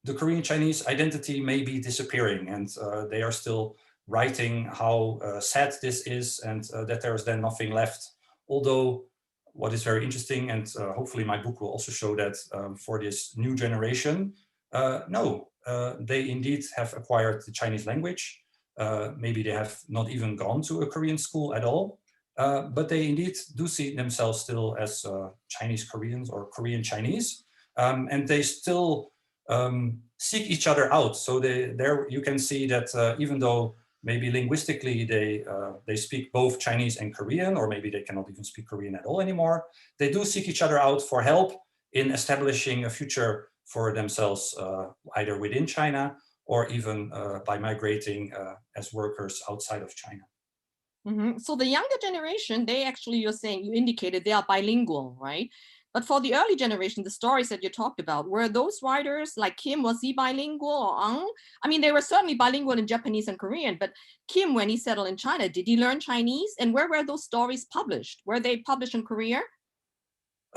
Speaker 2: the Korean Chinese identity may be disappearing, and they are still writing how sad this is, and that there is then nothing left. Although what is very interesting, and hopefully my book will also show that for this new generation, no, they indeed have acquired the Chinese language. Maybe they have not even gone to a Korean school at all, but they indeed do see themselves still as Chinese Koreans or Korean Chinese, and they still seek each other out. So there you can see that even though maybe linguistically they speak both Chinese and Korean, or maybe they cannot even speak Korean at all anymore, they do seek each other out for help in establishing a future for themselves, either within China or even by migrating as workers outside of China.
Speaker 1: So the younger generation, they actually, you're saying, you indicated they are bilingual, right? But for the early generation, the stories that you talked about, were those writers like Kim, was he bilingual, or Ang? I mean, they were certainly bilingual in Japanese and Korean, but Kim, when he settled in China, did he learn Chinese? And where were those stories published? Were they published in Korea?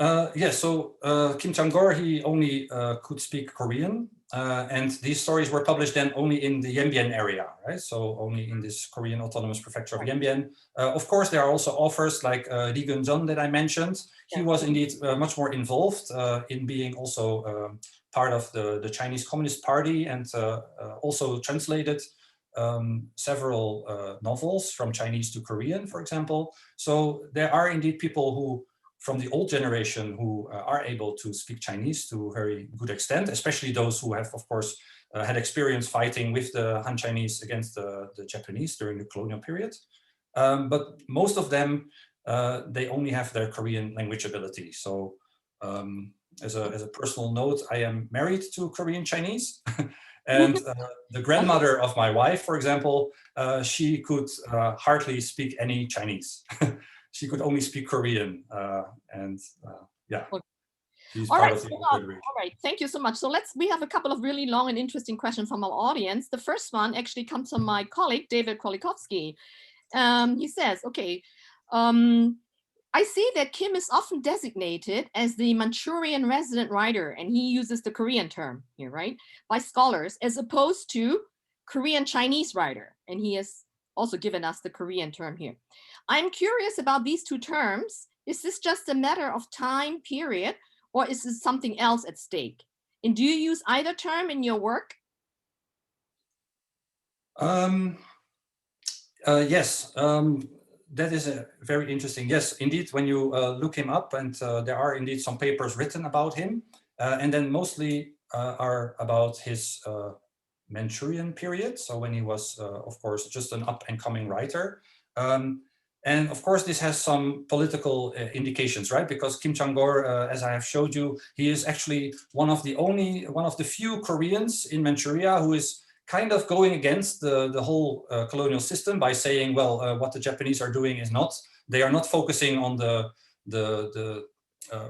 Speaker 2: Yes, so Kim Chang-gor, he only could speak Korean, and these stories were published then only in the Yanbian area, right? So only in this Korean autonomous prefecture of Yanbian. Of course, there are also authors like Lee Gun-jeon that I mentioned. He was indeed much more involved in being also part of the Chinese Communist Party, and also translated several novels from Chinese to Korean, for example. So there are indeed people who from the old generation who are able to speak Chinese to a very good extent, especially those who have, of course, had experience fighting with the Han Chinese against the Japanese during the colonial period. But most of them, they only have their Korean language ability. So as a personal note, I am married to Korean Chinese. And the grandmother of my wife, for example, she could hardly speak any Chinese. She could only speak Korean, and yeah, she's part of the old generation.
Speaker 1: All right, thank you so much. So we have a couple of really long and interesting questions from our audience. The first one actually comes from my colleague, David Kolikovsky. He says, okay, I see that Kim is often designated as the Manchurian resident writer, and he uses the Korean term here, right, by scholars, as opposed to Korean Chinese writer, and he has also given us the Korean term here. I'm curious about these two terms. Is this just a matter of time period, or is this something else at stake? And do you use either term in your work?
Speaker 2: Yes, that is a very interesting. Yes, indeed, when you look him up, and there are indeed some papers written about him, and then mostly are about his Manchurian period. So when he was, of course, just an up and coming writer. And of course, this has some political indications, right? Because Kim Chang-gor, as I have showed you, he is actually one of the few Koreans in Manchuria who is kind of going against the whole colonial system by saying, well, what the Japanese are doing is they are not focusing on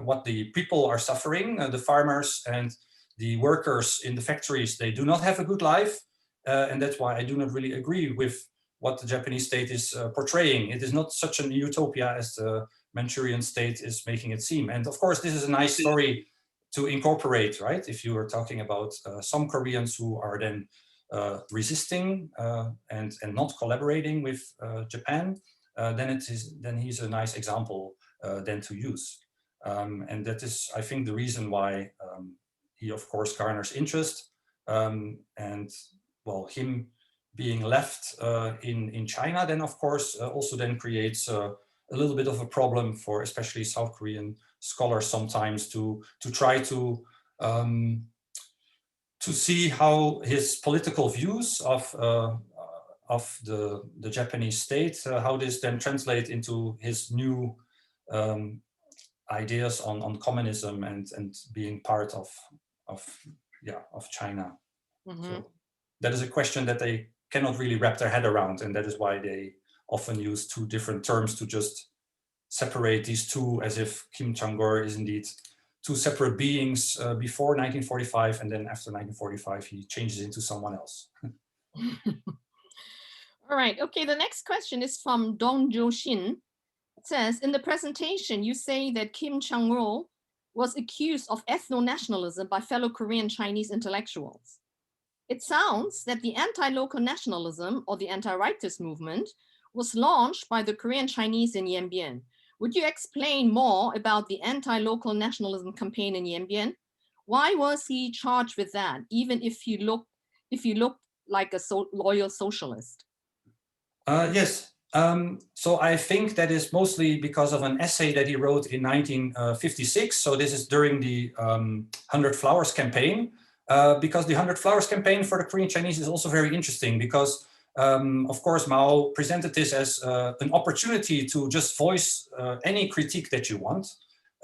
Speaker 2: what the people are suffering, the farmers and the workers in the factories. They do not have a good life. And that's why I do not really agree with what the Japanese state is portraying. It is not such an utopia as the Manchurian state is making it seem. And of course, this is a nice story to incorporate, right? If you are talking about some Koreans who are then resisting and not collaborating with Japan, then he's a nice example then to use. And that is, I think, the reason why he, of course, garners interest. And well, him being left in China, then of course also then creates a little bit of a problem for especially South Korean scholars sometimes to try to see how his political views of the Japanese state, how this then translate into his new ideas on communism and being part of China. So that is a question that they cannot really wrap their head around, and that is why they often use two different terms to just separate these two, as if Kim Chang-gor is indeed two separate beings before 1945, and then after 1945 he changes into someone else.
Speaker 1: All right, okay, the next question is from Dong Jo-shin. It says, in the presentation, you say that Kim Chang-gor was accused of ethno-nationalism by fellow Korean Chinese intellectuals. It sounds that the anti-local nationalism or the anti-rightist movement was launched by the Korean Chinese in Yanbian. Would you explain more about the anti-local nationalism campaign in Yanbian? Why was he charged with that, even if he looked like a loyal socialist?
Speaker 2: Yes. So I think that is mostly because of an essay that he wrote in 1956. So this is during the 100 Flowers campaign. Because the 100 Flowers campaign for the Korean Chinese is also very interesting because, of course, Mao presented this as an opportunity to just voice any critique that you want.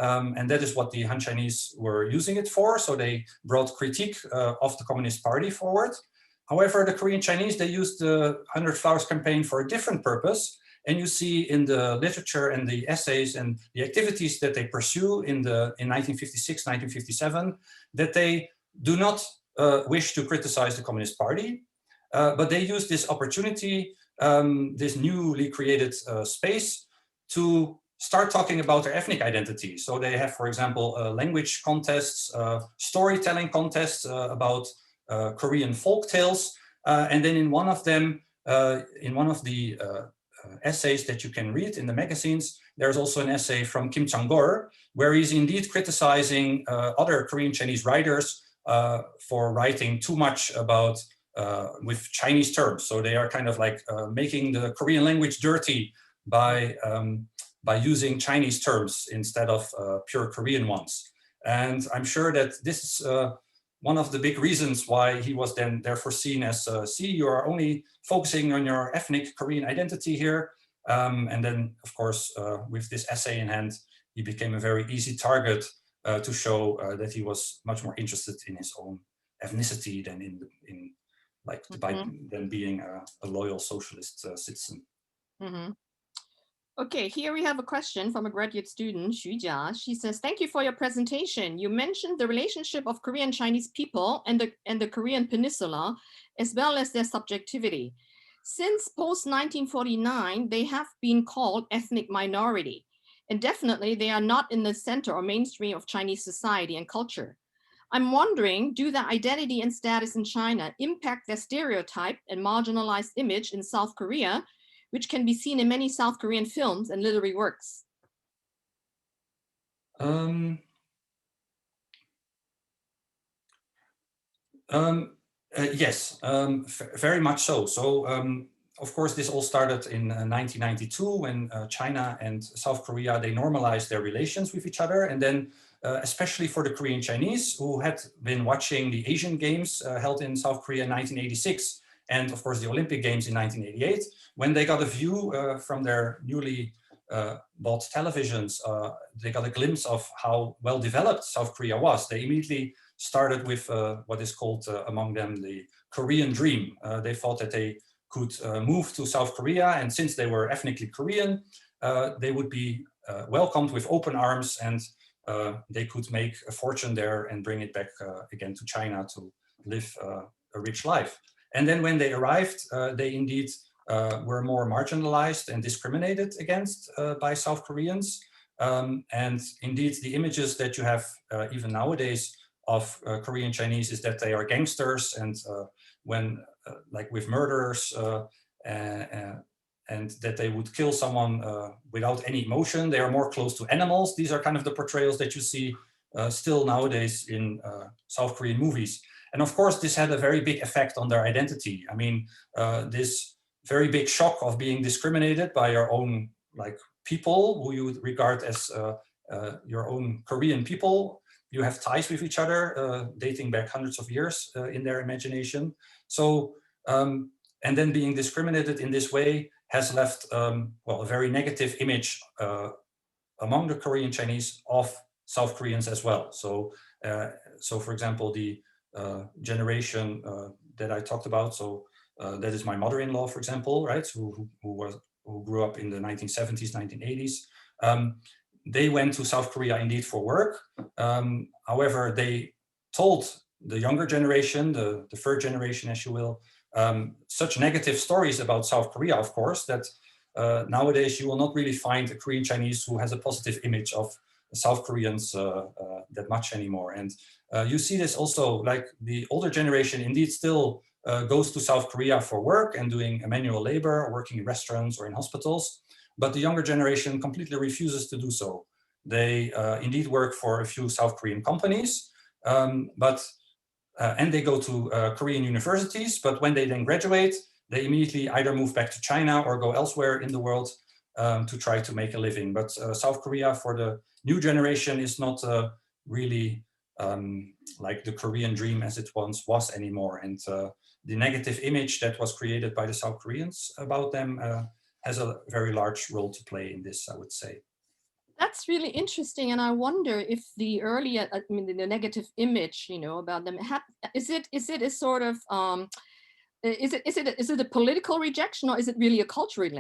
Speaker 2: And that is what the Han Chinese were using it for. So they brought critique of the Communist Party forward. However, the Korean Chinese, they used the 100 Flowers campaign for a different purpose. And you see in the literature and the essays and the activities that they pursue in 1956, 1957, that they do not wish to criticize the Communist Party, but they use this opportunity, this newly created space, to start talking about their ethnic identity. So they have, for example, language contests, storytelling contests about Korean folk tales. And then in one of them, in one of the essays that you can read in the magazines, there's also an essay from Kim Chang-gor, where he's indeed criticizing other Korean Chinese writers for writing too much about with Chinese terms. So they are kind of like making the Korean language dirty by using Chinese terms instead of pure Korean ones. And I'm sure that this is one of the big reasons why he was then therefore seen as, see, you are only focusing on your ethnic Korean identity here. And then, of course, with this essay in hand, he became a very easy target to show that he was much more interested in his own ethnicity than in like than being a loyal socialist citizen.
Speaker 1: Okay, here we have a question from a graduate student, Xu Jia. She says, thank you for your presentation. You mentioned the relationship of Korean Chinese people and the Korean Peninsula, as well as their subjectivity. Since post-1949, they have been called ethnic minority. And definitely they are not in the center or mainstream of Chinese society and culture. I'm wondering, do their identity and status in China impact their stereotype and marginalized image in South Korea, which can be seen in many South Korean films and literary works?
Speaker 2: Yes, very much so. So, of course, this all started in 1992 when China and South Korea, they normalized their relations with each other. And then, especially for the Korean Chinese who had been watching the Asian Games held in South Korea in 1986, and of course the Olympic Games in 1988, when they got a view from their newly bought televisions, they got a glimpse of how well developed South Korea was. They immediately started with what is called among them the Korean dream. They thought that they could move to South Korea, and since they were ethnically Korean, they would be welcomed with open arms, and they could make a fortune there and bring it back again to China to live a rich life. And then when they arrived, they indeed were more marginalized and discriminated against by South Koreans. And indeed, the images that you have even nowadays of Korean Chinese is that they are gangsters, and when like with murderers, and that they would kill someone without any emotion. They are more close to animals. These are kind of the portrayals that you see still nowadays in South Korean movies. And of course, this had a very big effect on their identity. I mean, this very big shock of being discriminated by your own like people who you would regard as your own Korean people. You have ties with each other dating back hundreds of years in their imagination. So, and then being discriminated in this way has left, well, a very negative image among the Korean Chinese of South Koreans as well. So, so for example, the generation that I talked about, so that is my mother-in-law, for example, right, who grew up in the 1970s, 1980s. They went to South Korea indeed for work. However, they told the younger generation, the third generation, as you will, such negative stories about South Korea, of course, that nowadays you will not really find a Korean Chinese who has a positive image of South Koreans that much anymore. And you see this also, like the older generation indeed still goes to South Korea for work and doing manual labor, or working in restaurants or in hospitals. But the younger generation completely refuses to do so. They indeed work for a few South Korean companies, and they go to Korean universities. But when they then graduate, they immediately either move back to China or go elsewhere in the world to try to make a living. But South Korea for the new generation is not really like the Korean dream as it once was anymore. And the negative image that was created by the South Koreans about them has a very large role to play in this, I would say.
Speaker 1: That's really interesting, and I wonder if the earlier, I mean, the negative image, you know, about them, is it a sort of is it a political rejection, or is it really a cultural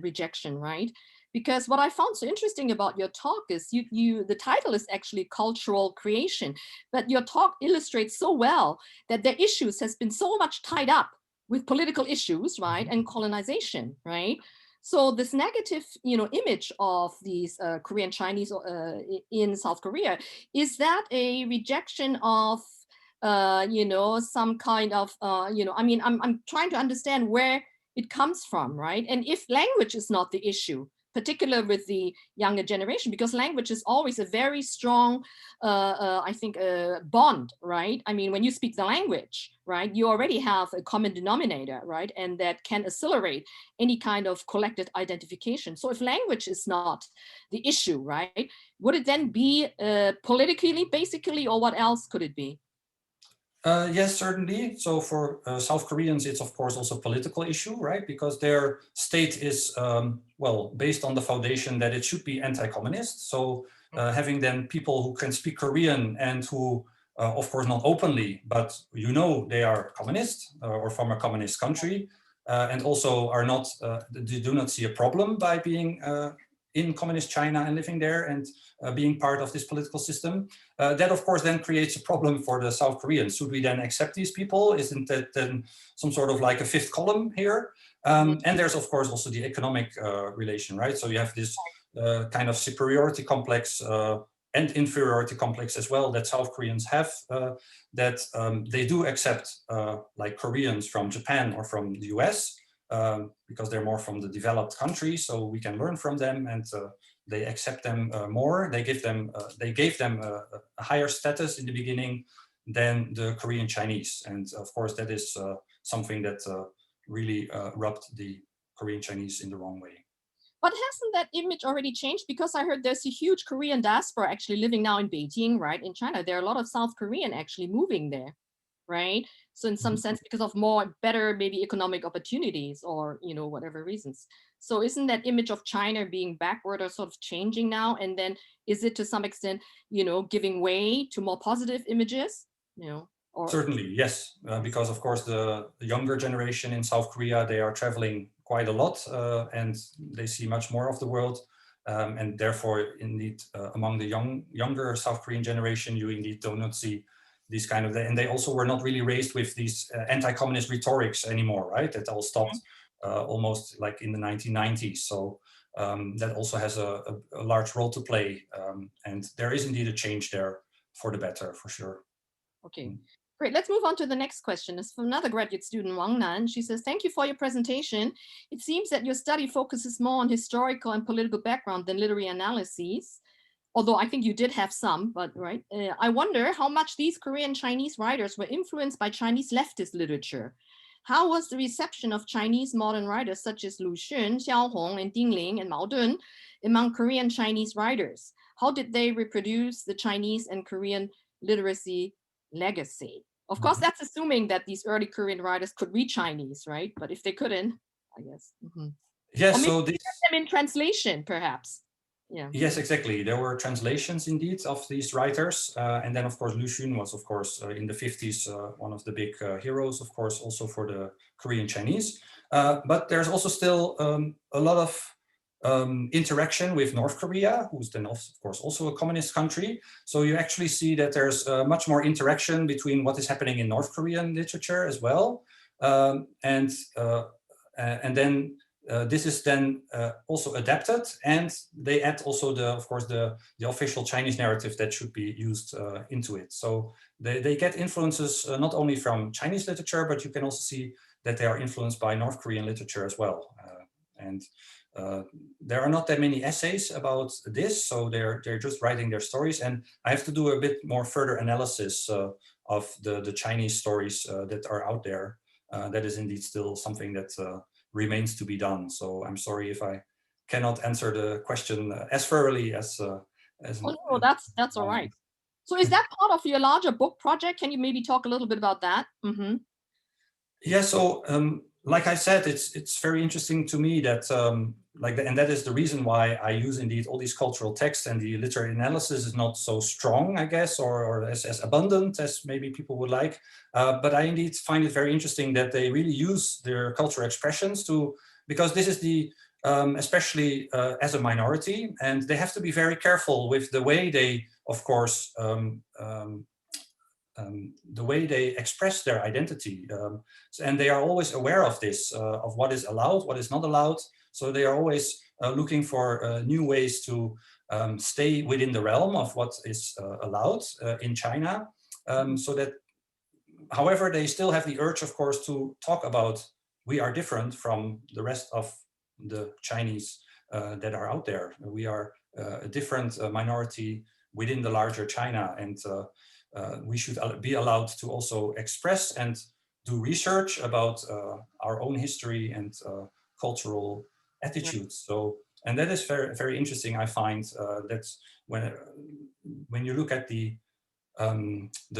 Speaker 1: rejection, right? Because what I found so interesting about your talk is the title is actually cultural creation, but your talk illustrates so well that the issues has been so much tied up with political issues, right, and colonization, right? So this negative, image of these Korean Chinese in South Korea, is that a rejection of some kind of, I mean, I'm trying to understand where it comes from, right? And if language is not the issue, particularly with the younger generation, because language is always a very strong, I think, bond, right? I mean, when you speak the language, right, you already have a common denominator, right? And that can accelerate any kind of collective identification. So if language is not the issue, right, would it then be politically, basically, or what else could it be?
Speaker 2: Yes, certainly. So for South Koreans, it's of course also a political issue, right? Because their state is, well, based on the foundation that it should be anti-communist. So having then people who can speak Korean and who, of course, not openly, but they are communist or from a communist country, and also are not, they do not see a problem by being in communist China and living there and being part of this political system. That, of course, then creates a problem for the South Koreans. Should we then accept these people? Isn't that then some sort of like a fifth column here? And there's, of course, also the economic relation, right? So you have this kind of superiority complex and inferiority complex as well that South Koreans have, that they do accept like Koreans from Japan or from the US, because they're more from the developed countries, so we can learn from them, and they accept them more. They gave them a higher status in the beginning than the Korean Chinese, and of course that is something that really rubbed the Korean Chinese in the wrong way.
Speaker 1: But hasn't that image already changed? Because I heard there's a huge Korean diaspora actually living now in Beijing, right? In China, there are a lot of South Korean actually moving there, right? So in some sense, because of better maybe economic opportunities or, whatever reasons. So isn't that image of China being backward or sort of changing now? And then is it to some extent, giving way to more positive images, Or...
Speaker 2: Certainly, yes, because of course the younger generation in South Korea, they are traveling quite a lot and they see much more of the world. And therefore, indeed, among the younger South Korean generation, you indeed do not see these kind of, and they also were not really raised with these anti-communist rhetorics anymore, right? That all stopped almost like in the 1990s. So that also has a large role to play. And there is indeed a change there for the better, for sure.
Speaker 1: Okay. Great. Let's move on to the next question. It's from another graduate student, Wang Nan. She says, thank you for your presentation. It seems that your study focuses more on historical and political background than literary analyses, although I think you did have some, but right. I wonder how much these Korean Chinese writers were influenced by Chinese leftist literature. How was the reception of Chinese modern writers such as Lu Xun, Xiao Hong, and Ding Ling, and Mao Dun among Korean Chinese writers? How did they reproduce the Chinese and Korean literacy legacy? Of course, that's assuming that these early Korean writers could read Chinese, right? But if they couldn't, I guess.
Speaker 2: Yes, so this...
Speaker 1: them in translation, perhaps. Yeah.
Speaker 2: Yes, exactly. There were translations indeed of these writers. And then, of course, Lu Xun was, of course, in the 50s, one of the big heroes, of course, also for the Korean Chinese. But there's also still a lot of interaction with North Korea, who's then, of course, also a communist country. So you actually see that there's much more interaction between what is happening in North Korean literature as well. And then this is then also adapted, and they add also of course the official Chinese narrative that should be used into it. So they get influences not only from Chinese literature, but you can also see that they are influenced by North Korean literature as well. And there are not that many essays about this, so they're just writing their stories. And I have to do a bit more further analysis of the Chinese stories that are out there. That is indeed still something that remains to be done. So I'm sorry if I cannot answer the question as thoroughly as.
Speaker 1: Oh no, that's all right. So is that part of your larger book project? Can you maybe talk a little bit about that?
Speaker 2: Yeah. So like I said, it's very interesting to me that and that is the reason why I use indeed all these cultural texts, and the literary analysis is not so strong, I guess, or as abundant as maybe people would like. But I indeed find it very interesting that they really use their cultural expressions because this is especially as a minority, and they have to be very careful with the way they, of course, the way they express their identity. And they are always aware of this, of what is allowed, what is not allowed. So they are always looking for new ways to stay within the realm of what is allowed in China. So that, however, they still have the urge, of course, to talk about we are different from the rest of the Chinese that are out there. We are a different minority within the larger China, and we should be allowed to also express and do research about our own history and cultural attitudes. So, and that is very, very interesting. I find that when you look at the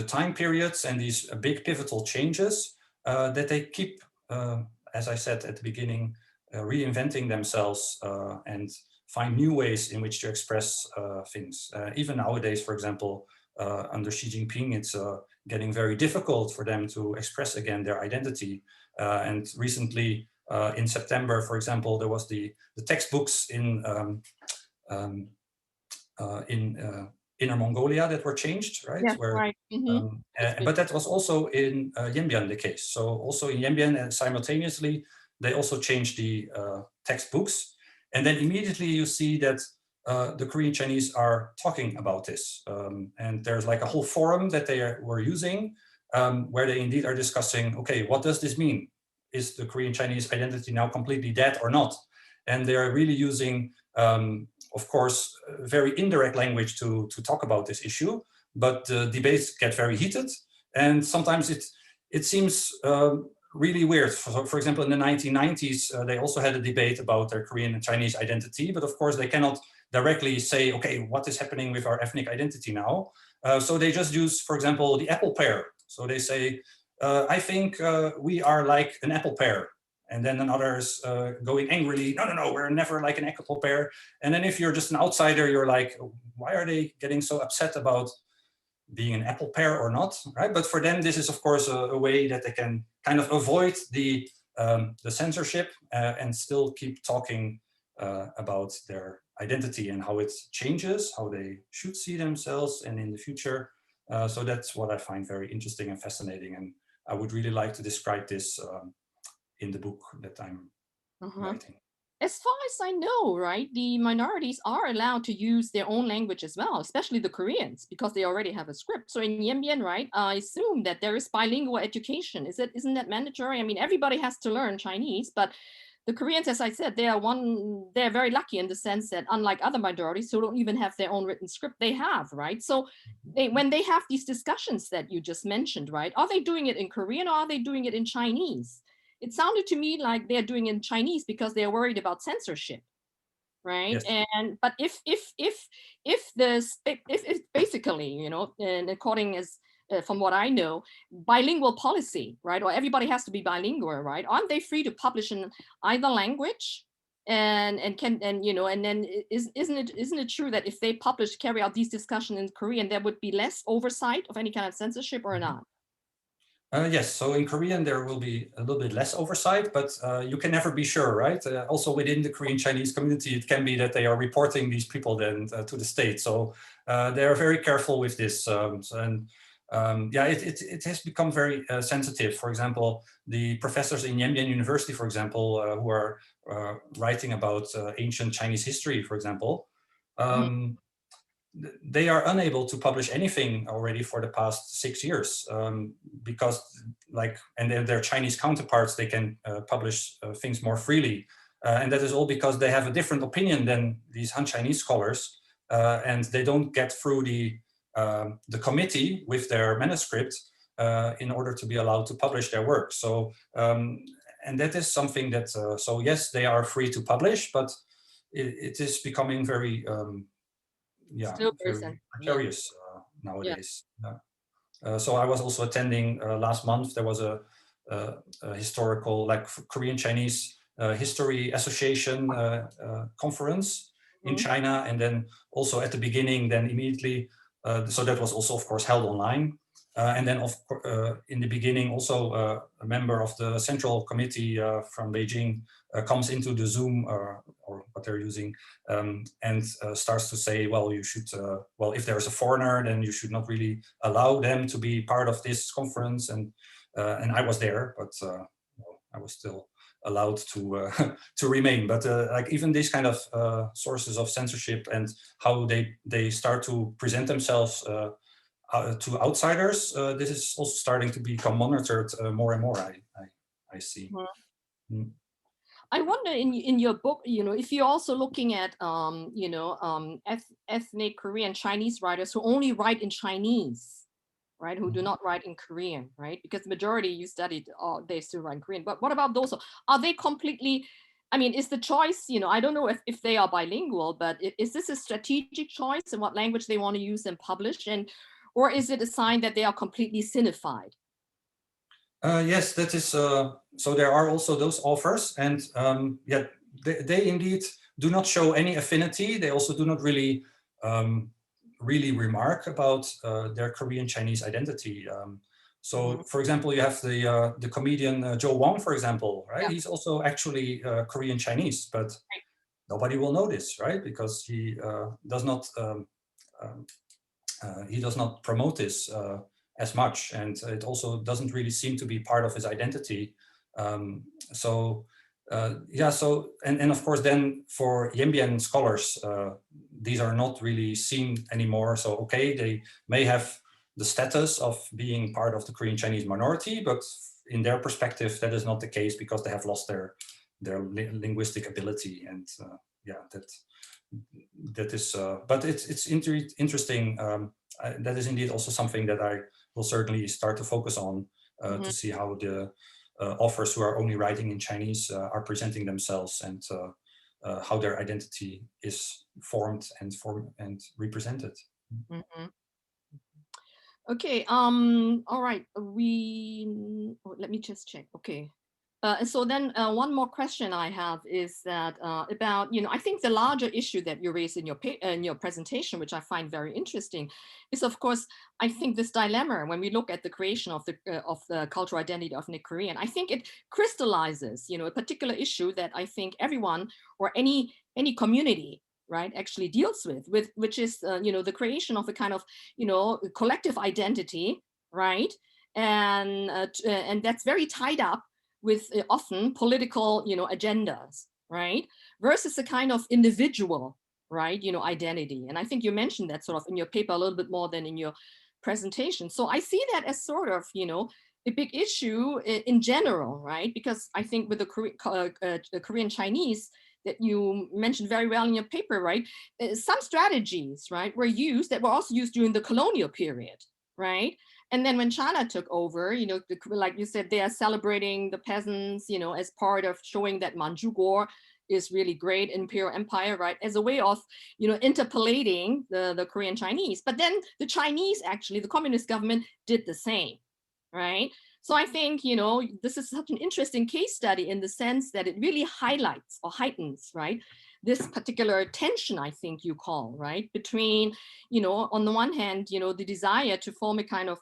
Speaker 2: time periods and these big pivotal changes, that they keep, as I said at the beginning, reinventing themselves and find new ways in which to express things. Even nowadays, for example, under Xi Jinping, it's getting very difficult for them to express again their identity. And recently, in September, for example, there was the textbooks in Inner Mongolia that were changed, right?
Speaker 1: Yes, right.
Speaker 2: But that was also in Yanbian the case. So also in Yanbian, simultaneously, they also changed the textbooks. And then immediately you see that the Korean Chinese are talking about this. And there's like a whole forum that they were using where they indeed are discussing, okay, what does this mean? Is the Korean Chinese identity now completely dead or not? And they're really using, of course, very indirect language to talk about this issue, but the debates get very heated. And sometimes it seems really weird. For example, in the 1990s, they also had a debate about their Korean and Chinese identity, but of course they cannot directly say, okay, what is happening with our ethnic identity now? So they just use, for example, the apple pear. So they say, I think we are like an apple pear. And then another is going angrily, no, we're never like an apple pear. And then if you're just an outsider, you're like, why are they getting so upset about being an apple pear or not, right? But for them, this is of course a way that they can kind of avoid the censorship and still keep talking about their identity and how it changes, how they should see themselves and in the future. So that's what I find very interesting and fascinating. And I would really like to describe this in the book that I'm writing.
Speaker 1: As far as I know, right, the minorities are allowed to use their own language as well, especially the Koreans, because they already have a script. So in Yanbian, right, I assume that there is bilingual education. Isn't that mandatory? I mean, everybody has to learn Chinese, but the Koreans, as I said, they're very lucky in the sense that unlike other minorities who don't even have their own written script, they have, right? So when they have these discussions that you just mentioned, right, are they doing it in Korean or are they doing it in Chinese? It sounded to me like they're doing it in Chinese because they're worried about censorship, right?
Speaker 2: Yes.
Speaker 1: And but if basically, you know, and according as from what I know, bilingual policy, right, or everybody has to be bilingual, right? Aren't they free to publish in either language? And you know, and then isn't it true that if they carry out these discussions in Korean, there would be less oversight of any kind of censorship or not?
Speaker 2: Yes, so in Korean there will be a little bit less oversight, but you can never be sure, right? Also within the Korean Chinese community, it can be that they are reporting these people then to the state. So they are very careful with this. Yeah, it has become very sensitive. For example, the professors in Yanbian University, for example, who are writing about ancient Chinese history, for example, they are unable to publish anything already for the past 6 years because and their Chinese counterparts, they can publish things more freely. And that is all because they have a different opinion than these Han Chinese scholars and they don't get through the committee with their manuscript in order to be allowed to publish their work. So, and that is something that, so yes, they are free to publish, but it is becoming very,
Speaker 1: Still very
Speaker 2: very
Speaker 1: yeah.
Speaker 2: precarious nowadays. So I was also attending last month. There was a historical, like Korean Chinese History Association conference in China, and then also at the beginning, then immediately, so that was also of course held online. And then in the beginning also a member of the Central Committee from Beijing comes into the Zoom or what they're using and starts to say, well, you should, well, if there's a foreigner, then you should not really allow them to be part of this conference. And I was there, but well, I was still allowed to to remain. But like even these kind of sources of censorship and how they start to present themselves to outsiders, this is also starting to become monitored more and more, I see. Mm.
Speaker 1: I wonder in your book, if you're also looking at, ethnic Korean Chinese writers who only write in Chinese, right? Who do not write in Korean, right? Because the majority you studied, they still write in Korean. But what about those? Are they completely, I mean, is the choice, I don't know if they are bilingual, but is this a strategic choice in what language they want to use and publish? Or is it a sign that they are completely Sinified?
Speaker 2: Yes, that is, so there are also those offers, and yeah, they indeed do not show any affinity. They also do not really really remark about their Korean Chinese identity. So, for example, you have the comedian Joe Wong, for example, right?
Speaker 1: Yeah.
Speaker 2: He's also actually Korean Chinese, but nobody will notice, right? Because he does not promote this as much, and it also doesn't really seem to be part of his identity. Yeah, so and of course then for Yembian scholars, these are not really seen anymore. So okay, they may have the status of being part of the Korean Chinese minority, but in their perspective, that is not the case because they have lost their linguistic ability. And yeah, that is, but it's interesting. That is indeed also something that I will certainly start to focus on to see how the authors who are only writing in Chinese are presenting themselves, and how their identity is formed and represented.
Speaker 1: Okay. All right. Let me just check. Okay. So then one more question I have is that about, I think the larger issue that you raised in your presentation, which I find very interesting, is of course, I think this dilemma when we look at the creation of the cultural identity of ethnic Korean, I think it crystallizes, a particular issue that I think everyone or any community, right, actually deals with, which is, the creation of a kind of, collective identity, right? And that's very tied up with often political, agendas, right? Versus a kind of individual, right, identity. And I think you mentioned that sort of in your paper a little bit more than in your presentation. So I see that as sort of, a big issue in general, right? Because I think with the Korean Chinese that you mentioned very well in your paper, right? Some strategies, right, were used that were also used during the colonial period, right? And then when China took over, like you said, they are celebrating the peasants, as part of showing that Manchukuo is really great imperial empire, right? As a way of, interpolating the Korean Chinese. But then the Chinese, actually, the communist government did the same, right? So I think, this is such an interesting case study in the sense that it really highlights or heightens, right, this particular tension, I think you call, right, between, on the one hand, the desire to form a kind of,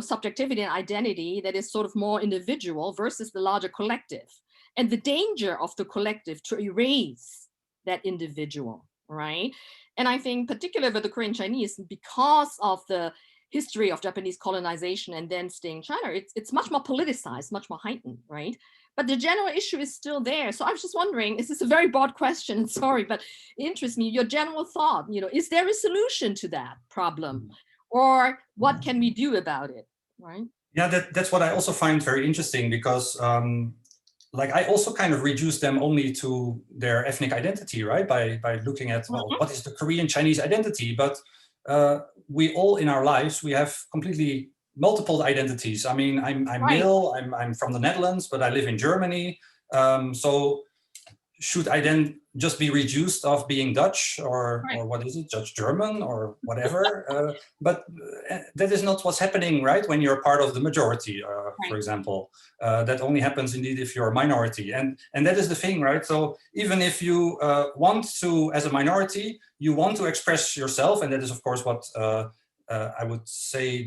Speaker 1: subjectivity and identity that is sort of more individual versus the larger collective, and the danger of the collective to erase that individual, right? And I think particularly with the Korean Chinese, because of the history of Japanese colonization and then staying in China, it's much more politicized, much more heightened, right? But the general issue is still there. So I was just wondering, this is a very broad question, sorry, but it interests me, your general thought, is there a solution to that problem? Or what can we do about it, right?
Speaker 2: Yeah, that's what I also find very interesting, because like I also kind of reduce them only to their ethnic identity, right? By looking at, well, what is the Korean Chinese identity? But we all in our lives, we have completely multiple identities. I mean, I'm
Speaker 1: Right.
Speaker 2: male, I'm from the Netherlands, but I live in Germany. So should I then just be reduced of being Dutch or
Speaker 1: Right.
Speaker 2: what is it, Dutch German or whatever. But that is not what's happening, right? When you're part of the majority, for example, that only happens indeed if you're a minority, and that is the thing, right? So even if you want to, as a minority, you want to express yourself, and that is of course what I would say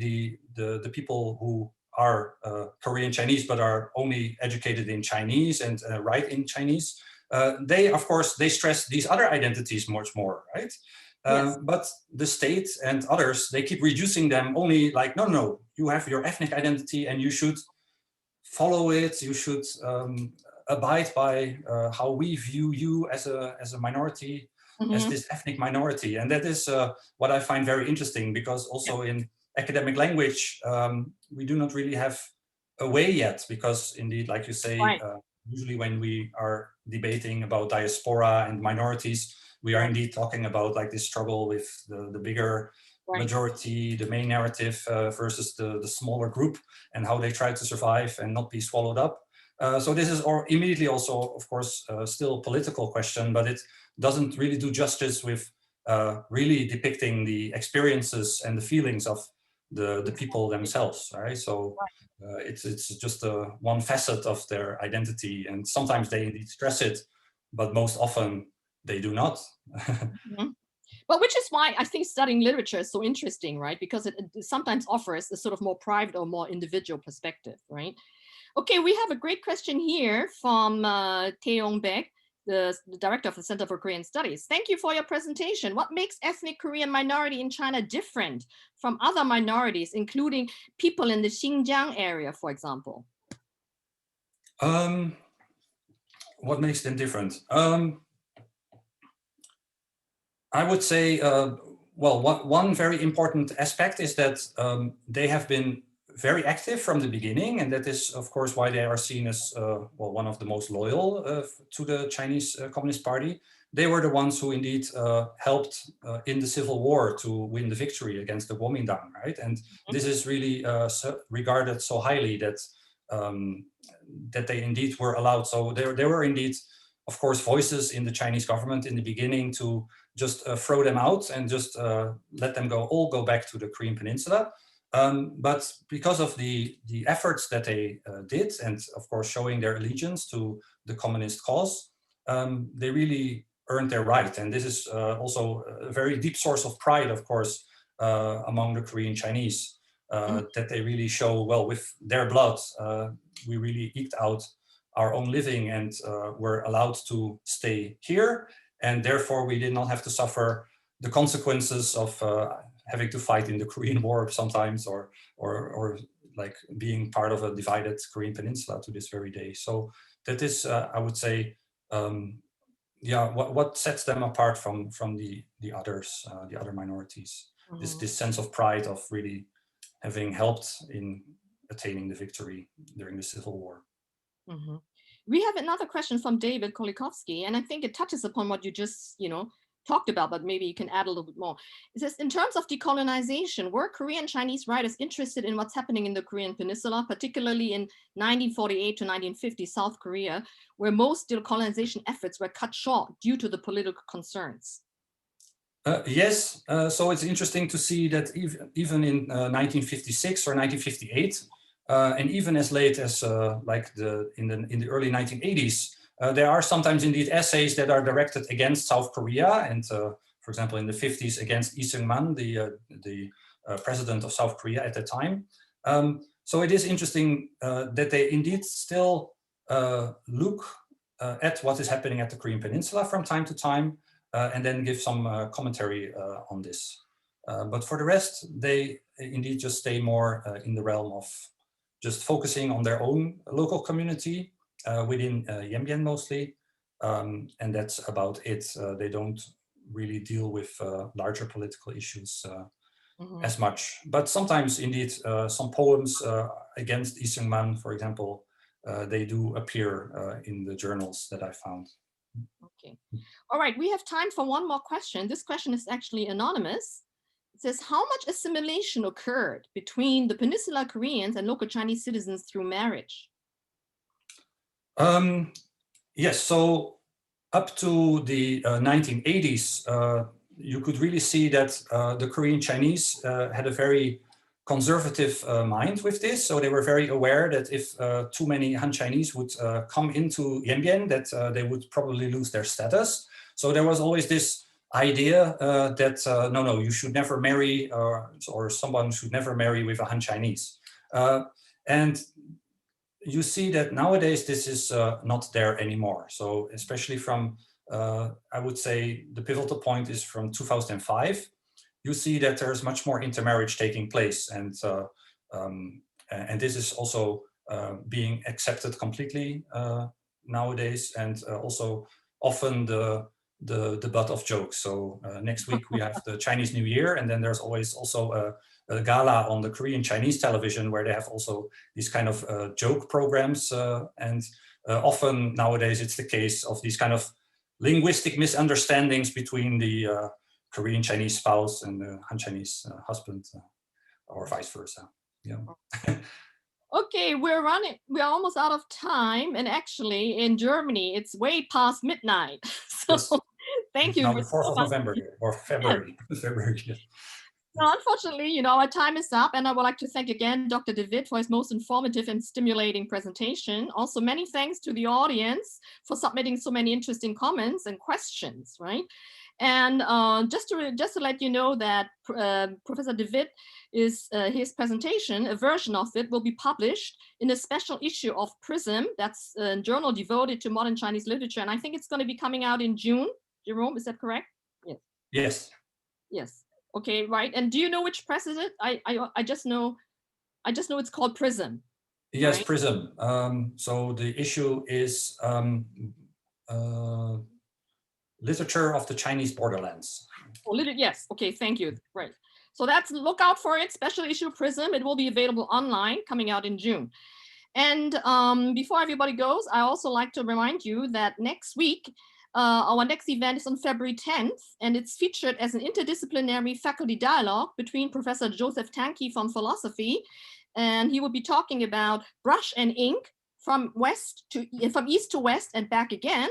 Speaker 2: the people who are Korean Chinese but are only educated in Chinese and write in Chinese, they of course they stress these other identities much more, right?
Speaker 1: Yes.
Speaker 2: But the state and others, they keep reducing them only like, no, no, you have your ethnic identity and you should follow it, you should abide by how we view you as a minority, as this ethnic minority. And that is what I find very interesting, because also in academic language, we do not really have a way yet, because indeed, like you say, usually when we are debating about diaspora and minorities, we are indeed talking about like this struggle with the bigger majority, the main narrative versus the smaller group, and how they try to survive and not be swallowed up. So this is immediately also, of course, still a political question, but it doesn't really do justice with really depicting the experiences and the feelings of the people themselves, right? So it's just one facet of their identity, and sometimes they indeed stress it, but most often they do not.
Speaker 1: But which is why I think studying literature is so interesting, right? Because it sometimes offers a sort of more private or more individual perspective, right? Okay, we have a great question here from Taeyong Baek, the director of the Center for Korean Studies. Thank you for your presentation. What makes ethnic Korean minority in China different from other minorities, including people in the Xinjiang area, for example?
Speaker 2: What makes them different? I would say, well, one very important aspect is that they have been very active from the beginning, and that is, of course, why they are seen as well, one of the most loyal to the Chinese Communist Party. They were the ones who indeed helped in the civil war to win the victory against the Kuomintang, right? And this is really regarded so highly that that they indeed were allowed. So there were indeed, of course, voices in the Chinese government in the beginning to just throw them out and just let them all go back to the Korean Peninsula. But because of the efforts that they did, and of course showing their allegiance to the communist cause, they really earned their right. And this is also a very deep source of pride, of course, among the Korean Chinese, that they really show, well, with their blood, we really eked out our own living and were allowed to stay here. And therefore, we did not have to suffer the consequences of having to fight in the Korean War sometimes, or like being part of a divided Korean peninsula to this very day. So that is, I would say, yeah, what sets them apart from the others, the other minorities. This sense of pride of really having helped in attaining the victory during the Civil War.
Speaker 1: We have another question from David Kolikovsky, and I think it touches upon what you just, talked about, but maybe you can add a little bit more. It says, in terms of decolonization, were Korean Chinese writers interested in what's happening in the Korean Peninsula, particularly in 1948 to 1950 South Korea, where most decolonization efforts were cut short due to the political concerns?
Speaker 2: Yes, so it's interesting to see that even in 1956 or 1958, and even as late as like in the early 1980s, there are sometimes indeed essays that are directed against South Korea, and for example, in the 50s against Lee Seung-man, the president of South Korea at the time. So it is interesting that they indeed still look at what is happening at the Korean Peninsula from time to time, and then give some commentary on this. But for the rest, they indeed just stay more in the realm of just focusing on their own local community within Yanbian mostly, and that's about it. They don't really deal with larger political issues as much. But sometimes indeed some poems against Lee Seung-man, for example, they do appear in the journals that I found.
Speaker 1: Okay. All right, we have time for one more question. This question is actually anonymous. It says, how much assimilation occurred between the Peninsula Koreans and local Chinese citizens through marriage?
Speaker 2: Yes, so up to the 1980s, you could really see that the Korean Chinese had a very conservative mind with this. So they were very aware that if too many Han Chinese would come into Yanbian, that they would probably lose their status. So there was always this idea that no, you should never marry, or someone should never marry with a Han Chinese. And you see that nowadays this is not there anymore. So especially from, I would say the pivotal point is from 2005, you see that there's much more intermarriage taking place. And this is also being accepted completely nowadays, and also often the butt of jokes. So next week we have the Chinese New Year, and then there's always also a gala on the Korean Chinese television where they have also these kind of joke programs. And often nowadays it's the case of these kind of linguistic misunderstandings between the Korean Chinese spouse and the Han Chinese husband, or vice versa. Yeah.
Speaker 1: Okay, we're almost out of time. And actually in Germany, it's way past midnight. So yes. Thank you.
Speaker 2: Now the 4th of November here, or February.
Speaker 1: Yes.
Speaker 2: February, yes.
Speaker 1: So unfortunately, our time is up, and I would like to thank again Dr. De Wit for his most informative and stimulating presentation. Also, many thanks to the audience for submitting so many interesting comments and questions, right? And just to let you know that Professor De Wit is his presentation, a version of it will be published in a special issue of Prism. That's a journal devoted to modern Chinese literature, and I think it's going to be coming out in June. Jerome, is that correct?
Speaker 2: Yes. Yes.
Speaker 1: Yes. Okay, right. And do you know which press is it? I just know it's called Prism.
Speaker 2: Yes, right? Prism. So the issue is literature of the Chinese borderlands.
Speaker 1: Oh, yes. Okay, thank you. Right. So look out for it. Special issue Prism. It will be available online, coming out in June. And before everybody goes, I also like to remind you that next week, our next event is on February 10th, and it's featured as an interdisciplinary faculty dialogue between Professor Joseph Tanke from philosophy, and he will be talking about brush and ink from east to west and back again.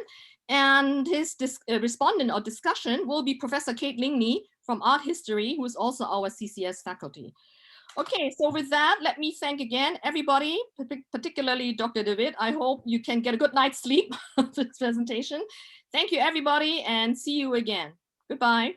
Speaker 1: And his respondent or discussion will be Professor Kate Lingney from art history, who is also our CCS faculty. Okay, so with that, let me thank again everybody, particularly Dr. De Wit. I hope you can get a good night's sleep after this presentation. Thank you, everybody, and see you again. Goodbye.